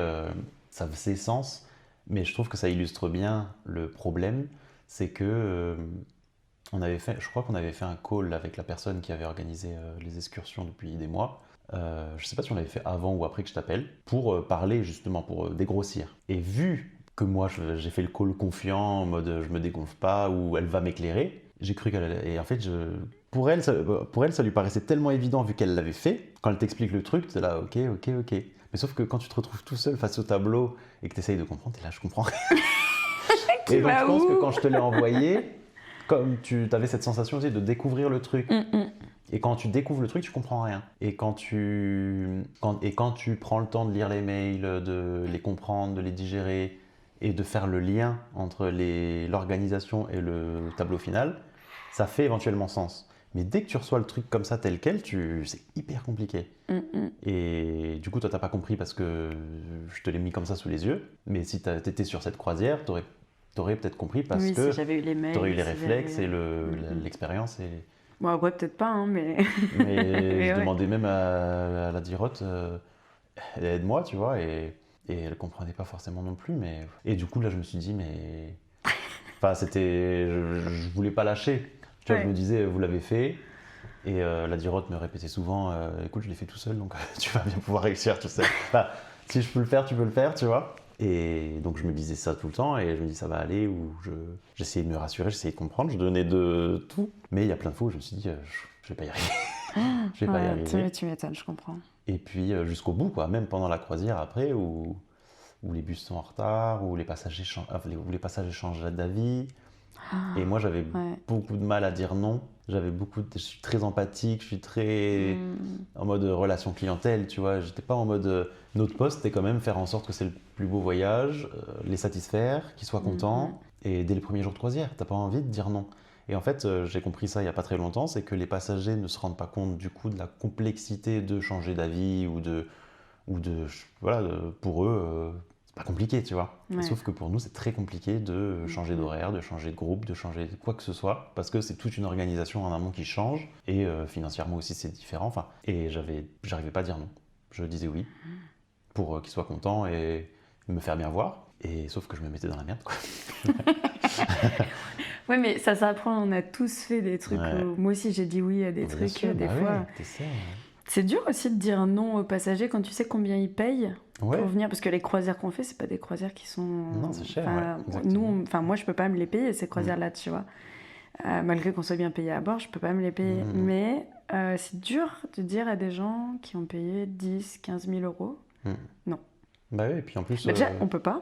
ça faisait sens. Mais je trouve que ça illustre bien le problème, c'est que je crois qu'on avait fait un call avec la personne qui avait organisé les excursions depuis des mois. Je sais pas si on l'avait fait avant ou après que je t'appelle, pour parler justement, pour dégrossir. Et vu que moi j'ai fait le call confiant, en mode je me dégonfle pas ou elle va m'éclairer, j'ai cru qu'elle allait... Et en fait, pour elle, ça lui paraissait tellement évident vu qu'elle l'avait fait. Quand elle t'explique le truc, t'es là, ok. Mais sauf que quand tu te retrouves tout seul face au tableau et que tu essayes de comprendre, t'es là, je comprends rien. Et donc je pense que quand je te l'ai envoyé, comme tu avais cette sensation aussi de découvrir le truc. Et quand tu découvres le truc, tu comprends rien. Et quand tu prends le temps de lire les mails, de les comprendre, de les digérer et de faire le lien entre l'organisation et le tableau final, ça fait éventuellement sens. Mais dès que tu reçois le truc comme ça, tel quel, c'est hyper compliqué. Et du coup, toi, t'as pas compris parce que je te l'ai mis comme ça sous les yeux. Mais si t'étais sur cette croisière, t'aurais peut-être compris parce Oui, que si j'avais eu les mails. t'aurais eu les si réflexes j'avais- et l'expérience. Bon, ouais, peut-être pas, hein, mais. Mais je ouais. demandais même à la Dirotte, aide-moi, tu vois, et elle comprenait pas forcément non plus. Et du coup, là, je me suis dit, mais. Enfin, je voulais pas lâcher. Tu vois, Ouais. je me disais, vous l'avez fait. Et la Dirotte me répétait souvent, écoute, je l'ai fait tout seul, donc tu vas bien pouvoir réussir, tu sais. Enfin, si je peux le faire, tu peux le faire, tu vois. Et donc je me disais ça tout le temps, et je me dis ça va aller, ou j'essayais de me rassurer, j'essayais de comprendre, je donnais de tout. Mais il y a plein de fois où je me suis dit, je vais pas y arriver. Je vais pas y arriver. Tu m'étonnes, je comprends. Et puis jusqu'au bout, quoi, même pendant la croisière après, où les bus sont en retard, où les passagers changent d'avis. Et moi, j'avais Ouais. beaucoup de mal à dire non. Je suis très empathique, je suis très en mode relation clientèle, tu vois. J'étais pas en mode notre poste, c'était quand même faire en sorte que c'est le plus beau voyage, les satisfaire, qu'ils soient contents. Et dès les premiers jours de croisière, t'as pas envie de dire non. Et en fait, j'ai compris ça il y a pas très longtemps, c'est que les passagers ne se rendent pas compte du coup de la complexité de changer d'avis voilà, pour eux. C'est pas compliqué, tu vois. Ouais. Sauf que pour nous, c'est très compliqué de changer d'horaire, de changer de groupe, de changer quoi que ce soit, parce que c'est toute une organisation en amont qui change, et financièrement aussi c'est différent. Enfin, et j'arrivais pas à dire non. Je disais oui, pour qu'ils soient contents et me faire bien voir. Et sauf que je me mettais dans la merde, quoi. Ouais, mais ça s'apprend, on a tous fait des trucs. Ouais. Moi aussi, j'ai dit oui à des Bien trucs, sûr, des bah fois. ouais, t'essaies. C'est dur aussi de dire non aux passagers quand tu sais combien ils payent Ouais. pour venir, parce que les croisières qu'on fait, c'est pas des croisières qui sont. Non, c'est cher, Enfin, ouais, exactement. moi, je peux pas me les payer ces croisières-là, tu vois. Malgré qu'on soit bien payé à bord, je peux pas me les payer. Mais c'est dur de dire à des gens qui ont payé 10, 15 000 euros. Non. Bah oui, et puis en plus. Bah, déjà, on peut pas.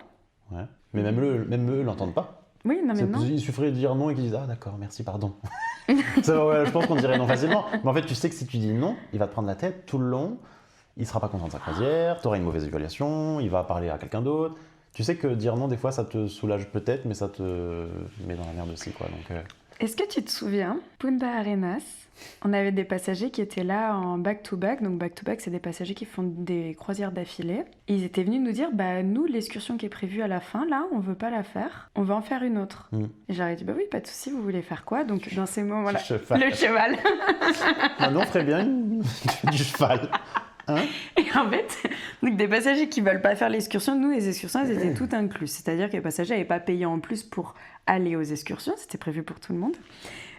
Ouais. Mais même eux l'entendent pas. Oui, non, mais non. Il suffirait de dire non et qu'ils disent ah d'accord, merci, pardon. Ça, ouais, je pense qu'on dirait non facilement. Mais en fait, tu sais que si tu dis non, il va te prendre la tête tout le long. Il sera pas content de sa croisière, tu auras une mauvaise évaluation, il va parler à quelqu'un d'autre. Tu sais que dire non, des fois, ça te soulage peut-être, mais ça te met dans la merde aussi, quoi. Donc, Est-ce que tu te souviens, Punta Arenas, on avait des passagers qui étaient là en back-to-back. Donc back-to-back, c'est des passagers qui font des croisières d'affilée. Ils étaient venus nous dire, bah nous, l'excursion qui est prévue à la fin, là, on veut pas la faire. On va en faire une autre. Et j'aurais dit, bah oui, pas de souci, vous voulez faire quoi? Donc dans ces moments-là, le cheval. Maintenant, on ferait bien du cheval. Hein? Et en fait, donc des passagers qui veulent pas faire l'excursion, nous, les excursions, elles étaient toutes incluses. C'est-à-dire que les passagers n'avaient pas payé en plus pour aller aux excursions, c'était prévu pour tout le monde.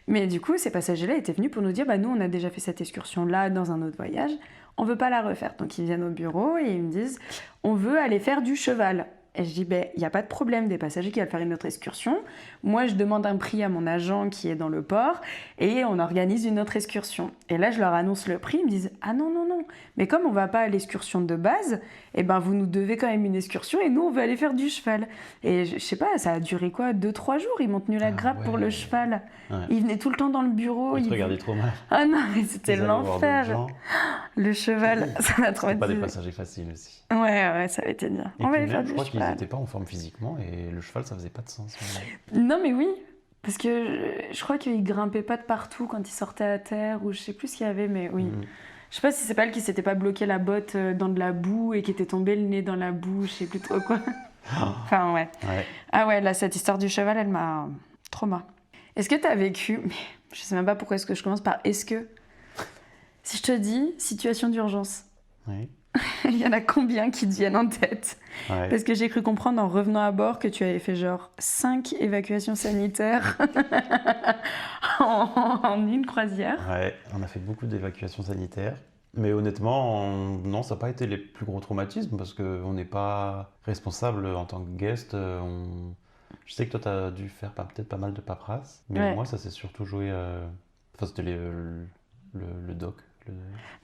Mais du coup, ces passagers-là étaient venus pour nous dire, bah nous, on a déjà fait cette excursion-là dans un autre voyage, on veut pas la refaire. Donc ils viennent au bureau et ils me disent, on veut aller faire du cheval. Et je dis, ben, il n'y a pas de problème, des passagers qui veulent faire une autre excursion. Moi, je demande un prix à mon agent qui est dans le port et on organise une autre excursion. Et là, je leur annonce le prix, ils me disent, ah non, non, non, mais comme on va pas à l'excursion de base, eh ben, vous nous devez quand même une excursion et nous, on veut aller faire du cheval. Et je sais pas, ça a duré quoi, 2-3 jours, ils m'ont tenu la grappe pour le cheval. Ouais. Ils venaient tout le temps dans le bureau. Ils te regardaient trop mal. Ah non, mais c'était l'enfer. Le cheval, ça m'a traumatisé. C'est pas des passagers faciles aussi. Ouais, ça avait été bien. Et on va puis aller faire même, du je crois qu'ils cheval. n'étaient pas en forme physiquement et le cheval, ça faisait pas de sens. Non, mais oui, parce que je crois qu'ils grimpaient pas de partout quand ils sortaient à terre, ou je sais plus ce qu'il y avait, mais oui. Je sais pas si c'est pas elle qui s'était pas bloqué la botte dans de la boue et qui était tombé le nez dans la boue, je sais plus trop quoi. Enfin, ouais. Ah ouais, là, cette histoire du cheval, elle m'a trauma. Est-ce que t'as vécu, mais je sais même pas pourquoi est-ce que je commence par est-ce que, si je te dis situation d'urgence, Oui. il y en a combien qui te viennent en tête? Parce que j'ai cru comprendre en revenant à bord que tu avais fait genre 5 évacuations sanitaires en une croisière. Ouais, on a fait beaucoup d'évacuations sanitaires. Mais honnêtement, non, ça n'a pas été les plus gros traumatismes parce qu'on n'est pas responsable en tant que guest. Je sais que toi, tu as dû faire peut-être pas mal de paperasse. Mais moi, ça s'est surtout joué... Enfin, c'était le doc.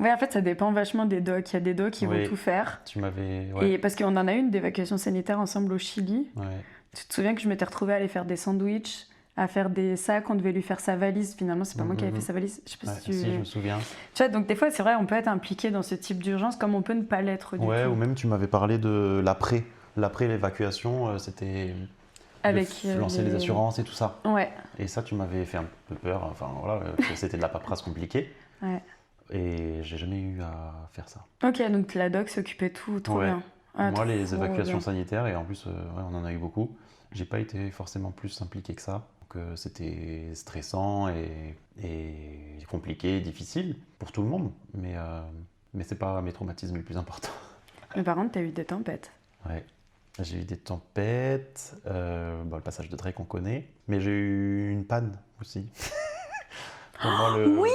Ouais, en fait, ça dépend vachement des docs. Il y a des docs qui vont tout faire. Tu m'avais... Et parce qu'on en a une d'évacuation sanitaire ensemble au Chili. Ouais. Tu te souviens que je m'étais retrouvée à aller faire des sandwichs, à faire des sacs, on devait lui faire sa valise. Finalement, c'est pas moi qui avais fait sa valise. Je sais pas si je me souviens. Tu vois, donc des fois, c'est vrai, on peut être impliqué dans ce type d'urgence comme on peut ne pas l'être du tout. Ou même tu m'avais parlé de l'après l'évacuation, c'était... Avec lancer les assurances et tout ça. Ouais. Et ça, tu m'avais fait un peu peur, enfin voilà, que c'était de la paperasse compliquée. Ouais. Et j'ai jamais eu à faire ça. Ok, donc la doc s'occupait tout, trop Ouais. bien. Ah, Moi, les trop évacuations bien. sanitaires, et en plus, ouais, on en a eu beaucoup, j'ai pas été forcément plus impliqué que ça. Donc, c'était stressant et compliqué, difficile pour tout le monde, mais c'est pas mes traumatismes les plus importants. Mais par contre, t'as eu des tempêtes. Ouais. J'ai eu des tempêtes, le passage de Drake on connaît, mais j'ai eu une panne aussi. Pour moi, Oui.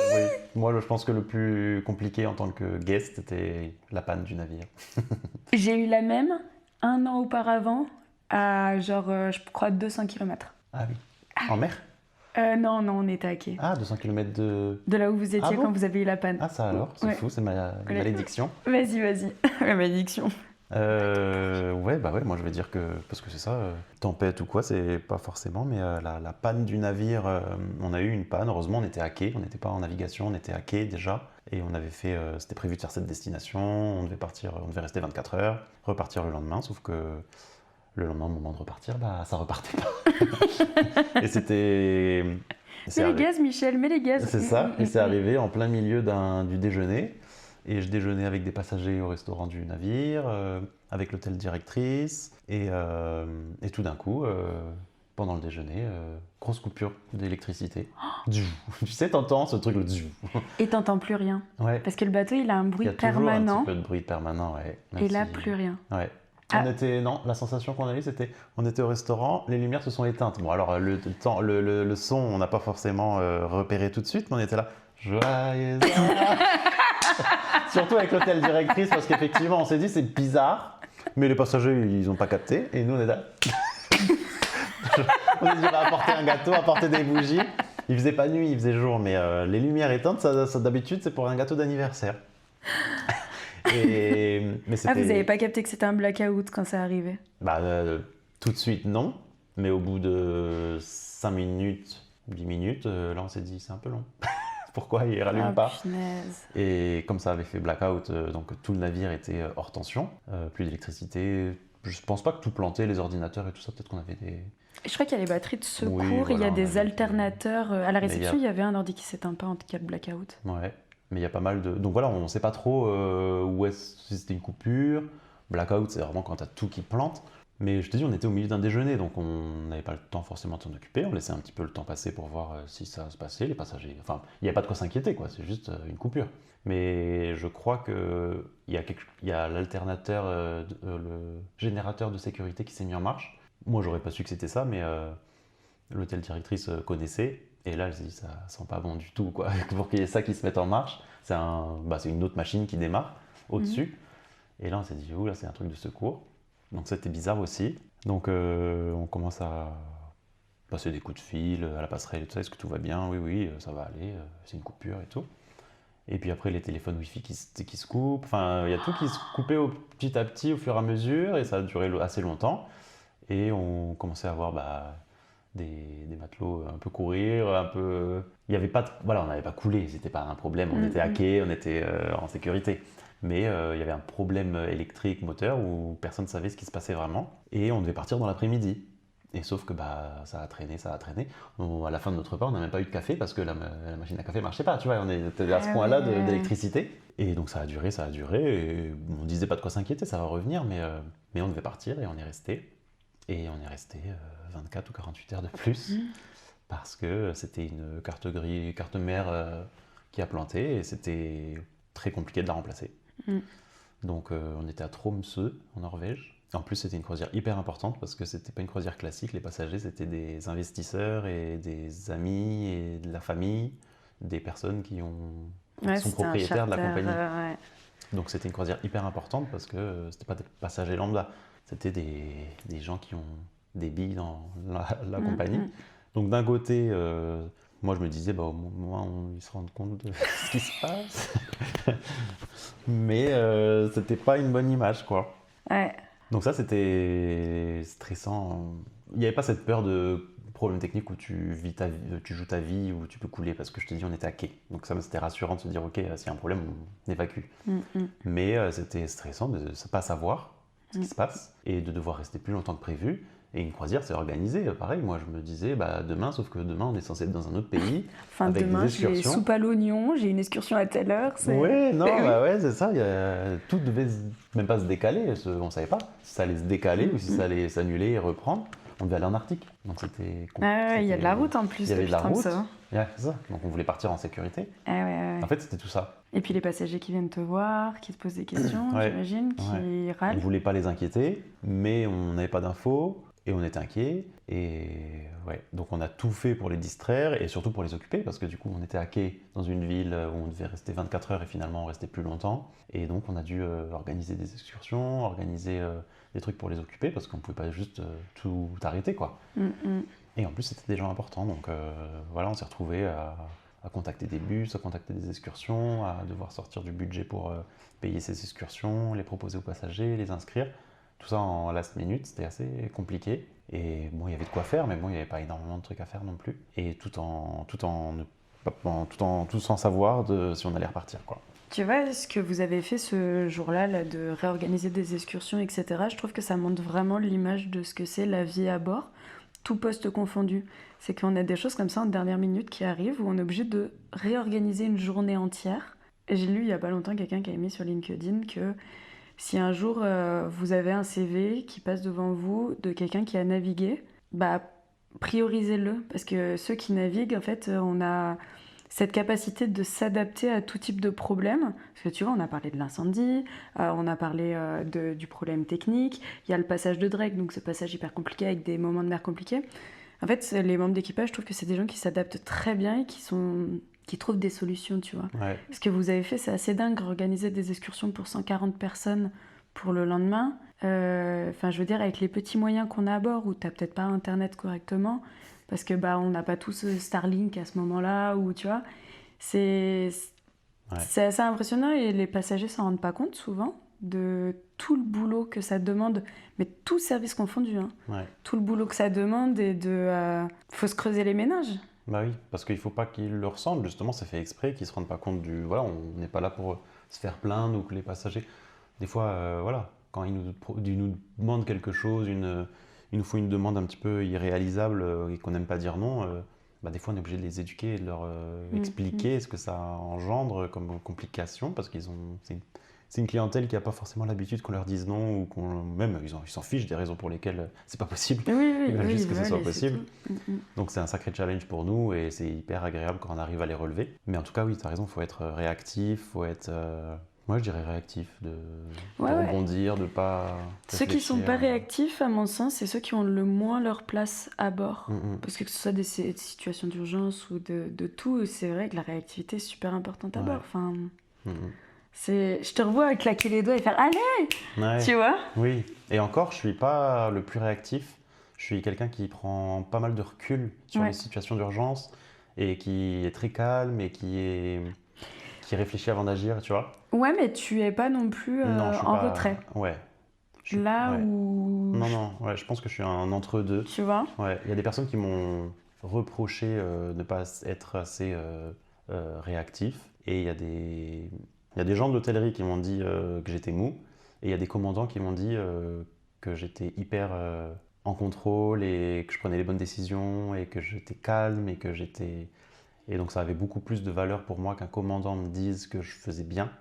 je pense que le plus compliqué en tant que guest, c'était la panne du navire. J'ai eu la même 1 an auparavant, à genre, je crois, 200 km. Ah oui. En mer? Non, on était à quai. Ah, 200 km de... De là où vous étiez Ah bon quand vous avez eu la panne. Ah ça alors, c'est Ouais. fou, c'est ma malédiction. Vas-y. La malédiction. Ouais, moi je vais dire que, parce que c'est ça, tempête ou quoi, c'est pas forcément, mais la panne du navire, on a eu une panne, heureusement on était à quai, on n'était pas en navigation, on était à quai déjà, et on avait fait, c'était prévu de faire cette destination, on devait rester 24 heures, repartir le lendemain, sauf que le lendemain, au moment de repartir, ça repartait pas. Et c'était... Mets les gaz, Michel, mets les gaz. C'est ça, et c'est arrivé en plein milieu du déjeuner. Et je déjeunais avec des passagers au restaurant du navire, avec l'hôtel directrice. Et tout d'un coup, pendant le déjeuner, grosse coupure d'électricité. Tu sais, t'entends ce truc, le dzou. Et t'entends plus rien. Ouais. Parce que le bateau, il a un bruit Il y a toujours permanent. un petit peu de bruit permanent, ouais. Et là, plus rien. Ouais. Ah. Non, la sensation qu'on a eue, c'était, on était au restaurant, les lumières se sont éteintes. Bon, alors le son, on n'a pas forcément repéré tout de suite, mais on était là, joyeux surtout avec l'hôtel directrice, parce qu'effectivement, on s'est dit, c'est bizarre, mais les passagers, ils n'ont pas capté, et nous, on est là. On s'est dit, on va apporter un gâteau, apporter des bougies. Il faisait pas nuit, il faisait jour, mais les lumières éteintes, ça d'habitude, c'est pour un gâteau d'anniversaire. Mais Ah, vous n'avez pas capté que c'était un blackout quand ça arrivait? Tout de suite, non. Mais au bout de 5 minutes, 10 minutes, là, on s'est dit, c'est un peu long. Pourquoi il ne rallume pas? Punaise. Et comme ça avait fait blackout, donc tout le navire était hors tension, plus d'électricité. Je pense pas que tout plantait, les ordinateurs et tout ça, peut-être qu'on avait des... Je crois qu'il y a les batteries de secours, Oui, voilà, il y a on des avait alternateurs. À la réception, il il y avait un ordi qui s'éteint pas en cas de blackout. Ouais, mais il y a pas mal de... Donc voilà, on ne sait pas trop où est-ce si c'était une coupure. Blackout, c'est vraiment quand tu as tout qui plante. Mais je te dis, on était au milieu d'un déjeuner, donc on n'avait pas le temps forcément de s'en occuper. On laissait un petit peu le temps passer pour voir si ça se passait, les passagers. Enfin, il n'y a pas de quoi s'inquiéter, quoi. C'est juste une coupure. Mais je crois qu'il y a l'alternateur, le générateur de sécurité qui s'est mis en marche. Moi, j'aurais pas su que c'était ça, mais l'hôtel directrice connaissait. Et là, elle s'est dit, ça sent pas bon du tout, quoi. Pour qu'il y ait ça qui se mette en marche, c'est une autre machine qui démarre au-dessus. Et là, on s'est dit, là, c'est un truc de secours. Donc c'était bizarre aussi. Donc on commence à passer des coups de fil à la passerelle et tout ça. Est-ce que tout va bien? Oui, ça va aller. C'est une coupure et tout. Et puis après, les téléphones Wi-Fi qui se coupent. Enfin, il y a tout qui se coupait petit à petit, au fur et à mesure. Et ça a duré assez longtemps. Et on commençait à voir des matelots un peu courir, un peu... Il y avait pas on n'avait pas coulé, c'était pas un problème. On était hackés, on était en sécurité. Mais il y avait un problème électrique, moteur, où personne ne savait ce qui se passait vraiment. Et on devait partir dans l'après-midi. Et sauf que ça a traîné. À la fin de notre repas, on n'a même pas eu de café parce que la machine à café ne marchait pas. Tu vois, on était à ce point-là d'électricité. Et donc ça a duré. Et on disait pas de quoi s'inquiéter, ça va revenir. Mais on devait partir et on est resté. Et on est resté 24 ou 48 heures de plus. Parce que c'était une carte mère qui a planté. Et c'était très compliqué de la remplacer. Donc on était à Tromsø en Norvège. En plus c'était une croisière hyper importante parce que c'était pas une croisière classique, les passagers c'était des investisseurs et des amis et de la famille, des personnes qui sont propriétaires de la compagnie. Donc c'était une croisière hyper importante parce que c'était pas des passagers lambda, c'était des gens qui ont des billes dans la compagnie. Donc d'un côté, moi je me disais, au moins ils se rendent compte de ce qui se passe. Mais c'était pas une bonne image, quoi. Ouais. Donc ça, c'était stressant. Il n'y avait pas cette peur de problème technique où tu joues ta vie, où tu peux couler, parce que je te dis, on était à quai. Donc ça, c'était rassurant de se dire, ok, s'il y a un problème, on évacue. Mais c'était stressant de ne pas savoir ce qui se passe et de devoir rester plus longtemps que prévu. Et une croisière, c'est organisé. Pareil, moi, je me disais, demain, sauf que demain, on est censé être dans un autre pays, Enfin, avec demain, des j'ai excursions. soupe à l'oignon, j'ai une excursion à telle heure. Ouais, non, Oui. ouais, c'est ça. Tout devait même pas se décaler. On savait pas si ça allait se décaler ou si ça allait s'annuler et reprendre. On devait aller en Arctique. Donc c'était Il y a de la route en plus. Il y avait de la route. Ça. Ouais, c'est ça. Donc on voulait partir en sécurité. Ouais. En fait, c'était tout ça. Et puis les passagers qui viennent te voir, qui te posent des questions, j'imagine, qui râlent. On voulait pas les inquiéter, mais on n'avait pas d'infos et on était inquiets. Et donc on a tout fait pour les distraire et surtout pour les occuper parce que du coup on était à quai dans une ville où on devait rester 24 heures et finalement on restait plus longtemps. Et donc on a dû organiser des excursions, organiser des trucs pour les occuper parce qu'on pouvait pas juste tout arrêter quoi. Et en plus c'était des gens importants donc on s'est retrouvés à contacter des bus, à contacter des excursions, à devoir sortir du budget pour payer ces excursions, les proposer aux passagers, les inscrire. Tout ça en last minute, c'était assez compliqué. Et bon, il y avait de quoi faire, mais bon, il n'y avait pas énormément de trucs à faire non plus. Et tout sans savoir si on allait repartir, quoi. Tu vois, ce que vous avez fait ce jour-là, là, de réorganiser des excursions, etc., je trouve que ça montre vraiment l'image de ce que c'est la vie à bord, tout poste confondu. C'est qu'on a des choses comme ça en dernière minute qui arrivent, où on est obligé de réorganiser une journée entière. Et j'ai lu il n'y a pas longtemps quelqu'un qui a mis sur LinkedIn que si un jour vous avez un CV qui passe devant vous de quelqu'un qui a navigué, priorisez-le. Parce que ceux qui naviguent, en fait, on a cette capacité de s'adapter à tout type de problème. Parce que tu vois, on a parlé de l'incendie, on a parlé du problème technique, il y a le passage de Drake, donc ce passage hyper compliqué avec des moments de mer compliqués. En fait, les membres d'équipage, je trouve que c'est des gens qui s'adaptent très bien et qui trouvent des solutions, tu vois. Ouais. Ce que vous avez fait, c'est assez dingue, organiser des excursions pour 140 personnes pour le lendemain. Je veux dire, avec les petits moyens qu'on a à bord, où t'as peut-être pas Internet correctement, parce que on n'a pas tous Starlink à ce moment-là, ou tu vois, c'est assez impressionnant et les passagers s'en rendent pas compte souvent de tout le boulot que ça demande, mais tout service confondu, hein. Tout le boulot que ça demande et faut se creuser les méninges. Bah oui, parce qu'il ne faut pas qu'ils le ressentent, justement, c'est fait exprès, qu'ils ne se rendent pas compte on n'est pas là pour se faire plaindre ou que les passagers... Des fois, quand ils nous demandent quelque chose, il nous faut une demande un petit peu irréalisable et qu'on n'aime pas dire non, des fois on est obligé de les éduquer et de leur expliquer ce que ça engendre comme complication, parce c'est une clientèle qui n'a pas forcément l'habitude qu'on leur dise non, ou même ils s'en fichent des raisons pour lesquelles c'est pas possible. Ils veulent juste que ce soit possible. Donc c'est un sacré challenge pour nous et c'est hyper agréable quand on arrive à les relever. Mais en tout cas, oui, tu as raison, il faut être réactif, il faut être... Moi, je dirais réactif, de rebondir, de pas... Ceux qui sont pas réactifs, à mon sens, c'est ceux qui ont le moins leur place à bord. Parce que ce soit des situations d'urgence ou de tout, c'est vrai que la réactivité est super importante à bord. Enfin, je te revois claquer les doigts et faire « Allez !» Tu vois ? Oui, et encore, je suis pas le plus réactif. Je suis quelqu'un qui prend pas mal de recul sur les situations d'urgence et qui est très calme et qui réfléchit avant d'agir, tu vois. Ouais, mais tu es pas non plus retrait. Ouais. Où... Non, je pense que je suis un entre-deux. Tu vois ? Ouais, il y a des personnes qui m'ont reproché de ne pas être assez réactif. Et il y a des gens de l'hôtellerie qui m'ont dit que j'étais mou. Et il y a des commandants qui m'ont dit que j'étais hyper en contrôle et que je prenais les bonnes décisions et que j'étais calme et que j'étais... Et donc ça avait beaucoup plus de valeur pour moi qu'un commandant me dise que je faisais bien.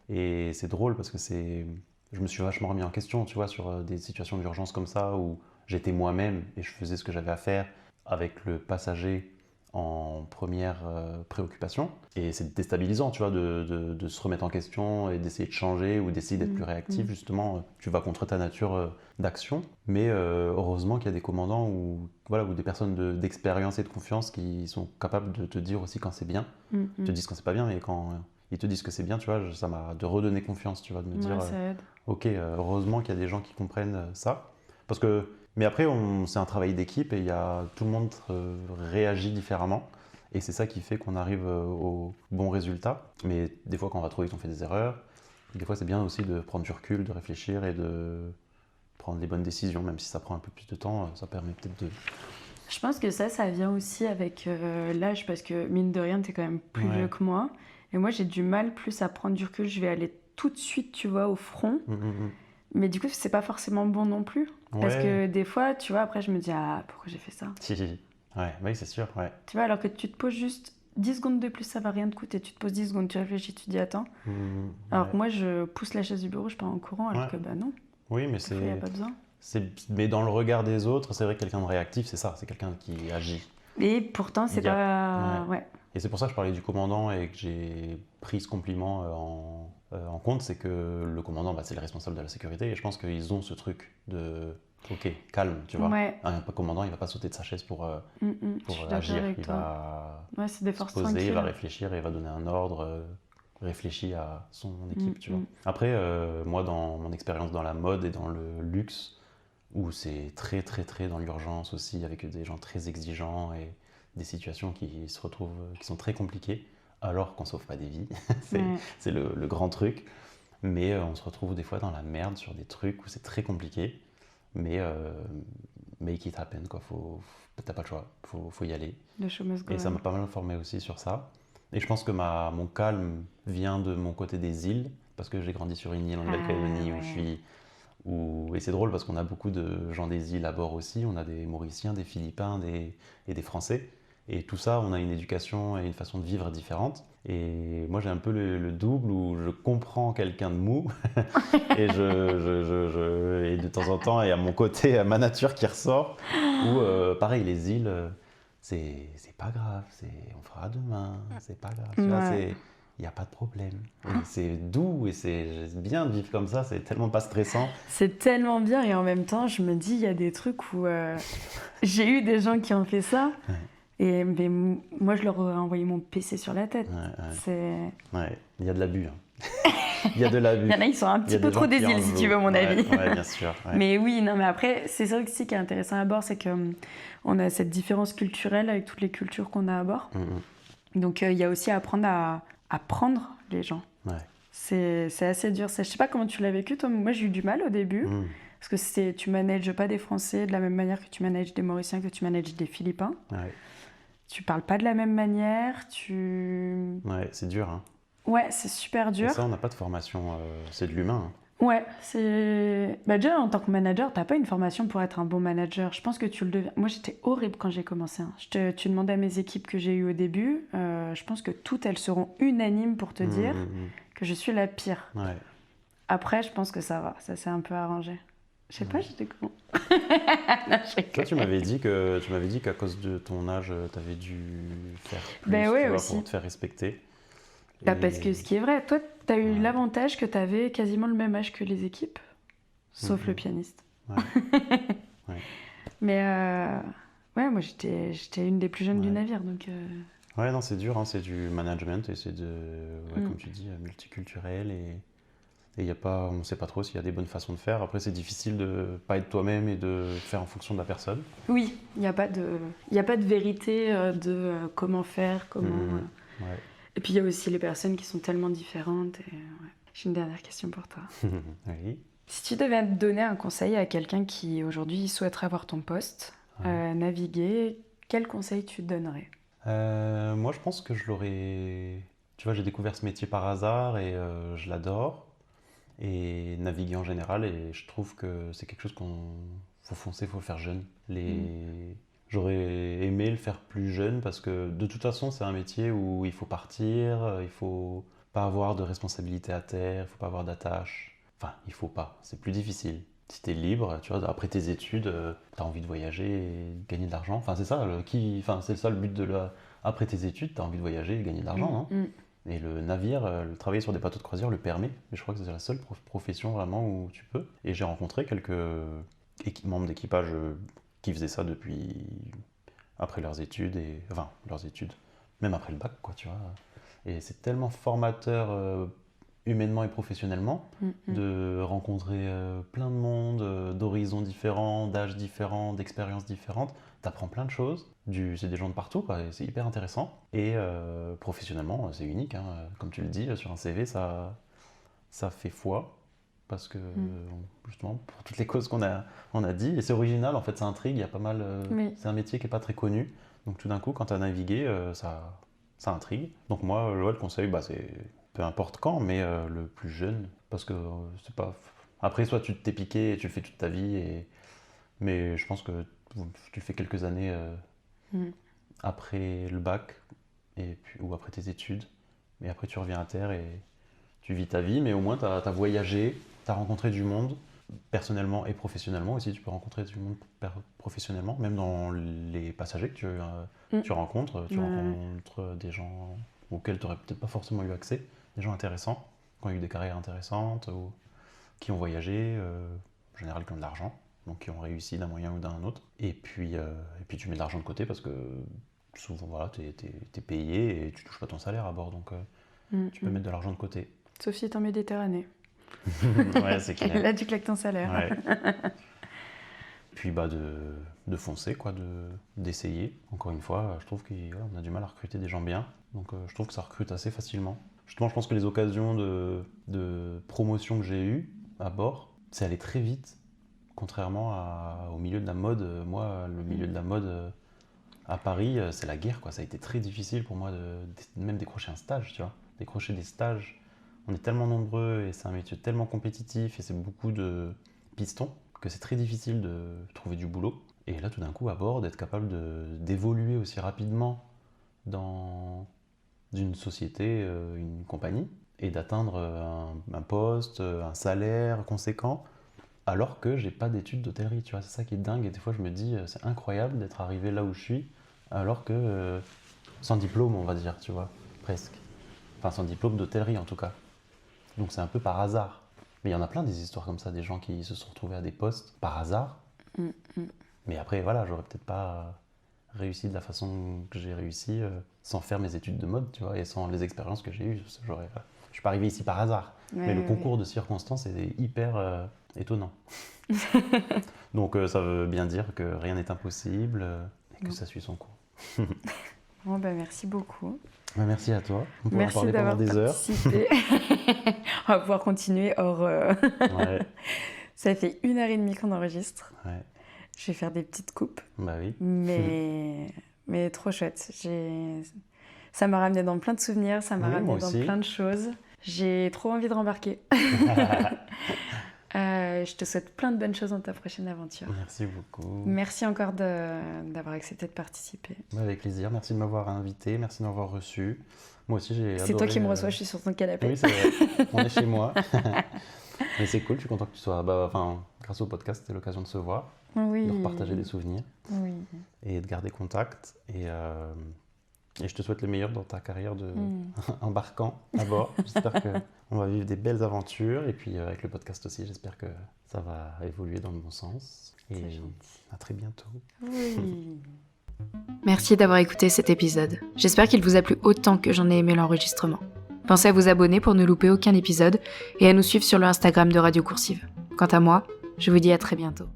Et c'est drôle parce que je me suis vachement remis en question, tu vois, sur des situations d'urgence comme ça où j'étais moi-même et je faisais ce que j'avais à faire avec le passager en première préoccupation. Et c'est déstabilisant, tu vois, de se remettre en question et d'essayer de changer ou d'essayer d'être plus réactif. Justement, tu vas contre ta nature d'action. Mais heureusement qu'il y a des commandants ou des personnes d'expérience et de confiance qui sont capables de te dire aussi quand c'est bien. Ils te disent quand c'est pas bien, mais quand ils te disent que c'est bien, tu vois, ça m'a de redonner confiance, tu vois, de me dire ok, heureusement qu'il y a des gens qui comprennent ça. Parce que... Mais après, c'est un travail d'équipe et tout le monde réagit différemment. Et c'est ça qui fait qu'on arrive au bon résultat. Mais des fois, quand on va trop vite, on fait des erreurs. Et des fois, c'est bien aussi de prendre du recul, de réfléchir et de prendre les bonnes décisions. Même si ça prend un peu plus de temps, ça permet peut-être de... Je pense que ça vient aussi avec l'âge. Parce que mine de rien, t'es quand même plus vieux que moi. Et moi, j'ai du mal plus à prendre du recul. Je vais aller tout de suite, tu vois, au front. Mais du coup, c'est pas forcément bon non plus. Parce Ouais. que des fois, tu vois, après, je me dis, ah, pourquoi j'ai fait ça? Si. Ouais, oui, c'est sûr, ouais. Tu vois, alors que tu te poses juste 10 secondes de plus, ça va rien te coûter. Tu te poses 10 secondes, tu réfléchis, tu dis, attends. Alors Ouais. que moi, je pousse la chaise du bureau, je pars en courant, alors Ouais. que bah non, Oui, mais des fois, il n'y a pas besoin. mais dans le regard des autres, c'est vrai que quelqu'un de réactif, c'est ça, c'est quelqu'un qui agit. Et pourtant, c'est Il y a- pas. Ouais. Et c'est pour ça que je parlais du commandant et que j'ai pris ce compliment en compte, c'est que le commandant, bah, c'est le responsable de la sécurité et je pense qu'ils ont ce truc de ok, calme, tu vois. Ouais. Un commandant, il va pas sauter de sa chaise pour Je suis d'accord agir, avec il toi. va Ouais, c'est des se forces poser, il tranquilles. va réfléchir et il va donner un ordre réfléchi à son équipe, tu vois. Après, moi, dans mon expérience dans la mode et dans le luxe, où c'est très très très dans l'urgence aussi, avec des gens très exigeants et des situations qui se retrouvent, qui sont très compliquées, alors qu'on sauve pas des vies, c'est le grand truc. Mais on se retrouve des fois dans la merde sur des trucs où c'est très compliqué, mais make it happen, quoi. T'as pas le choix, faut y aller. Le show must go Et ça on. m'a pas mal formé aussi sur ça. Et je pense que mon calme vient de mon côté des îles, parce que j'ai grandi sur une île en Nouvelle-Calédonie où ouais. je suis. Et c'est drôle parce qu'on a beaucoup de gens des îles à bord aussi. On a des Mauriciens, des Philippins et des Français. Et tout ça, on a une éducation et une façon de vivre différente. Et moi, j'ai un peu le double où je comprends quelqu'un de mou et, et de temps en temps, il y a mon côté, ma nature qui ressort. Où, pareil, les îles, c'est pas grave, on fera demain, c'est pas grave. Tu vois, Ouais. il n'y a pas de problème. Et c'est doux et c'est bien de vivre comme ça, c'est tellement pas stressant. C'est tellement bien et en même temps, je me dis, il y a des trucs où j'ai eu des gens qui ont fait ça. Ouais. Mais moi, je leur aurais envoyé mon PC sur la tête. Ouais, il y a de l'abus. Hein. Il y a de l'abus. Il y en a, ils sont un Il y petit a peu des trop gens qui des en îles, si tu jouent. veux, mon avis. Ouais, bien sûr. Ouais. Mais oui, non, mais après, c'est ça aussi qui est intéressant à bord, c'est qu'on a cette différence culturelle avec toutes les cultures qu'on a à bord. Donc, il y a aussi à apprendre à prendre les gens. Ouais. C'est assez dur. Je sais pas comment tu l'as vécu, toi. Moi, j'ai eu du mal au début. Parce que tu manages pas des Français de la même manière que tu manages des Mauriciens, que tu manages des Philippins. Ouais. Tu parles pas de la même manière. Ouais, c'est dur. Hein. Ouais, c'est super dur. Et ça, on n'a pas de formation, c'est de l'humain. Hein. Ouais, c'est. Bah déjà, en tant que manager, t'as pas une formation pour être un bon manager. Je pense que tu le deviens. Moi, j'étais horrible quand j'ai commencé. Hein. Tu demandais à mes équipes que j'ai eues au début. Je pense que toutes, elles seront unanimes pour te dire que je suis la pire. Ouais. Après, je pense que ça va. Ça s'est un peu arrangé. Je sais pas, j'étais comment. Non, Toi, tu m'avais dit qu'à cause de ton âge, tu avais dû faire plus Ben ouais, tu vois, aussi. pour te faire respecter. Bah, Et- parce que ce qui est vrai, toi, t'as eu Ouais. l'avantage que t'avais quasiment le même âge que les équipes, sauf le pianiste. Ouais. Ouais. Mais ouais, moi, j'étais une des plus jeunes du Ouais. navire, donc. Ouais, non, c'est dur, hein, c'est du management et c'est comme tu dis, multiculturel et y a pas, on ne sait pas trop s'il y a des bonnes façons de faire. Après, c'est difficile de pas être toi-même et de faire en fonction de la personne. Oui, il n'y a pas de vérité de comment faire, comment. Ouais. Et puis il y a aussi les personnes qui sont tellement différentes. Et, ouais. J'ai une dernière question pour toi. Oui. Si tu devais donner un conseil à quelqu'un qui aujourd'hui souhaiterait avoir ton poste, naviguer, quel conseil tu donnerais? Moi, je pense que je l'aurais. Tu vois, j'ai découvert ce métier par hasard et je l'adore. Et naviguer en général, et je trouve que c'est quelque chose faut foncer, faut le faire jeune. J'aurais aimé le faire plus jeune parce que de toute façon, c'est un métier où il faut partir, il faut pas avoir de responsabilité à terre, il faut pas avoir d'attache. Enfin, il faut pas, c'est plus difficile. Si t'es libre, tu vois, après tes études, t'as envie de voyager et gagner de l'argent. Enfin, c'est ça, c'est ça le but après tes études, t'as envie de voyager et gagner de l'argent, non? Et le navire, le travailler sur des bateaux de croisière le permet. Mais je crois que c'est la seule profession vraiment où tu peux. Et j'ai rencontré quelques membres d'équipage qui faisaient ça depuis après leurs études même après le bac, quoi, tu vois. Et c'est tellement formateur humainement et professionnellement de rencontrer plein de monde, d'horizons différents, d'âges différents, d'expériences différentes. T'apprends plein de choses. C'est des gens de partout, quoi, et c'est hyper intéressant. Et professionnellement, c'est unique. Hein. Comme tu le dis, sur un CV, ça fait foi. Parce que, justement, pour toutes les causes qu'on a dit, et c'est original, en fait, ça intrigue. Il y a pas mal. C'est un métier qui n'est pas très connu. Donc, tout d'un coup, quand tu as navigué, ça intrigue. Donc, moi, le conseil, c'est peu importe quand, mais le plus jeune. Parce que c'est pas. Après, soit tu t'es piqué et tu le fais toute ta vie, mais je pense que tu le fais quelques années après le bac ou après tes études, et après tu reviens à terre et tu vis ta vie, mais au moins tu as voyagé, tu as rencontré du monde, personnellement et professionnellement aussi. Tu peux rencontrer du monde professionnellement, même dans les passagers que tu rencontres. Tu rencontres des gens auxquels tu n'aurais peut-être pas forcément eu accès, des gens intéressants, qui ont eu des carrières intéressantes, ou qui ont voyagé, en général qui ont de l'argent, donc qui ont réussi d'un moyen ou d'un autre. Et puis tu mets de l'argent de côté parce que souvent, voilà, t'es payé et tu touches pas ton salaire à bord, donc tu peux mettre de l'argent de côté. Sauf si t'es en Méditerranée. Ouais, c'est clair. Là, tu claques ton salaire. Ouais. Puis de foncer, quoi, d'essayer. Encore une fois, je trouve qu'on a du mal à recruter des gens bien, donc je trouve que ça recrute assez facilement. Justement, je pense que les occasions de promotion que j'ai eues à bord, c'est allé très vite, contrairement au milieu de la mode. Moi, le milieu de la mode à Paris, c'est la guerre, quoi. Ça a été très difficile pour moi de même décrocher un stage, tu vois. Décrocher des stages. On est tellement nombreux et c'est un métier tellement compétitif et c'est beaucoup de pistons que c'est très difficile de trouver du boulot. Et là, tout d'un coup, à bord, d'être capable d'évoluer aussi rapidement dans une société, une compagnie, et d'atteindre un poste, un salaire conséquent, alors que j'ai pas d'études d'hôtellerie, tu vois. C'est ça qui est dingue, et des fois je me dis, c'est incroyable d'être arrivé là où je suis, alors que sans diplôme, on va dire, tu vois, presque. Enfin, sans diplôme d'hôtellerie en tout cas. Donc c'est un peu par hasard. Mais il y en a plein des histoires comme ça, des gens qui se sont retrouvés à des postes par hasard. Mais après, voilà, j'aurais peut-être pas réussi de la façon que j'ai réussi sans faire mes études de mode, tu vois, et sans les expériences que j'ai eues. Je suis pas arrivé ici par hasard. Mais le concours de circonstances est hyper étonnant. Donc ça veut bien dire que rien n'est impossible et que ça suit son cours. Bon, merci beaucoup. Merci à toi. On pourra Merci parler pendant des heures. On va pouvoir continuer hors... Ouais. Ça fait 1h30 qu'on enregistre. Ouais. Je vais faire des petites coupes. Bah oui. Mais trop chouette. Ça m'a ramené dans plein de souvenirs, ça m'a ramené dans plein de choses. J'ai trop envie de rembarquer. Je te souhaite plein de bonnes choses dans ta prochaine aventure. Merci beaucoup. Merci encore d'avoir accepté de participer. Avec plaisir. Merci de m'avoir invité. Merci de m'avoir reçu. Moi aussi, j'ai adoré. C'est toi qui me reçois, je suis sur ton canapé. Oui, c'est vrai. On est chez moi. Mais c'est cool, je suis content que tu sois... grâce au podcast, c'était l'occasion de se voir, de repartager des souvenirs et de garder contact. Et je te souhaite le meilleur dans ta carrière embarquant à bord. J'espère qu'on va vivre des belles aventures. Et puis avec le podcast aussi, j'espère que ça va évoluer dans le bon sens. Et à très bientôt. Oui. Merci d'avoir écouté cet épisode. J'espère qu'il vous a plu autant que j'en ai aimé l'enregistrement. Pensez à vous abonner pour ne louper aucun épisode et à nous suivre sur le Instagram de Radio Coursive. Quant à moi, je vous dis à très bientôt.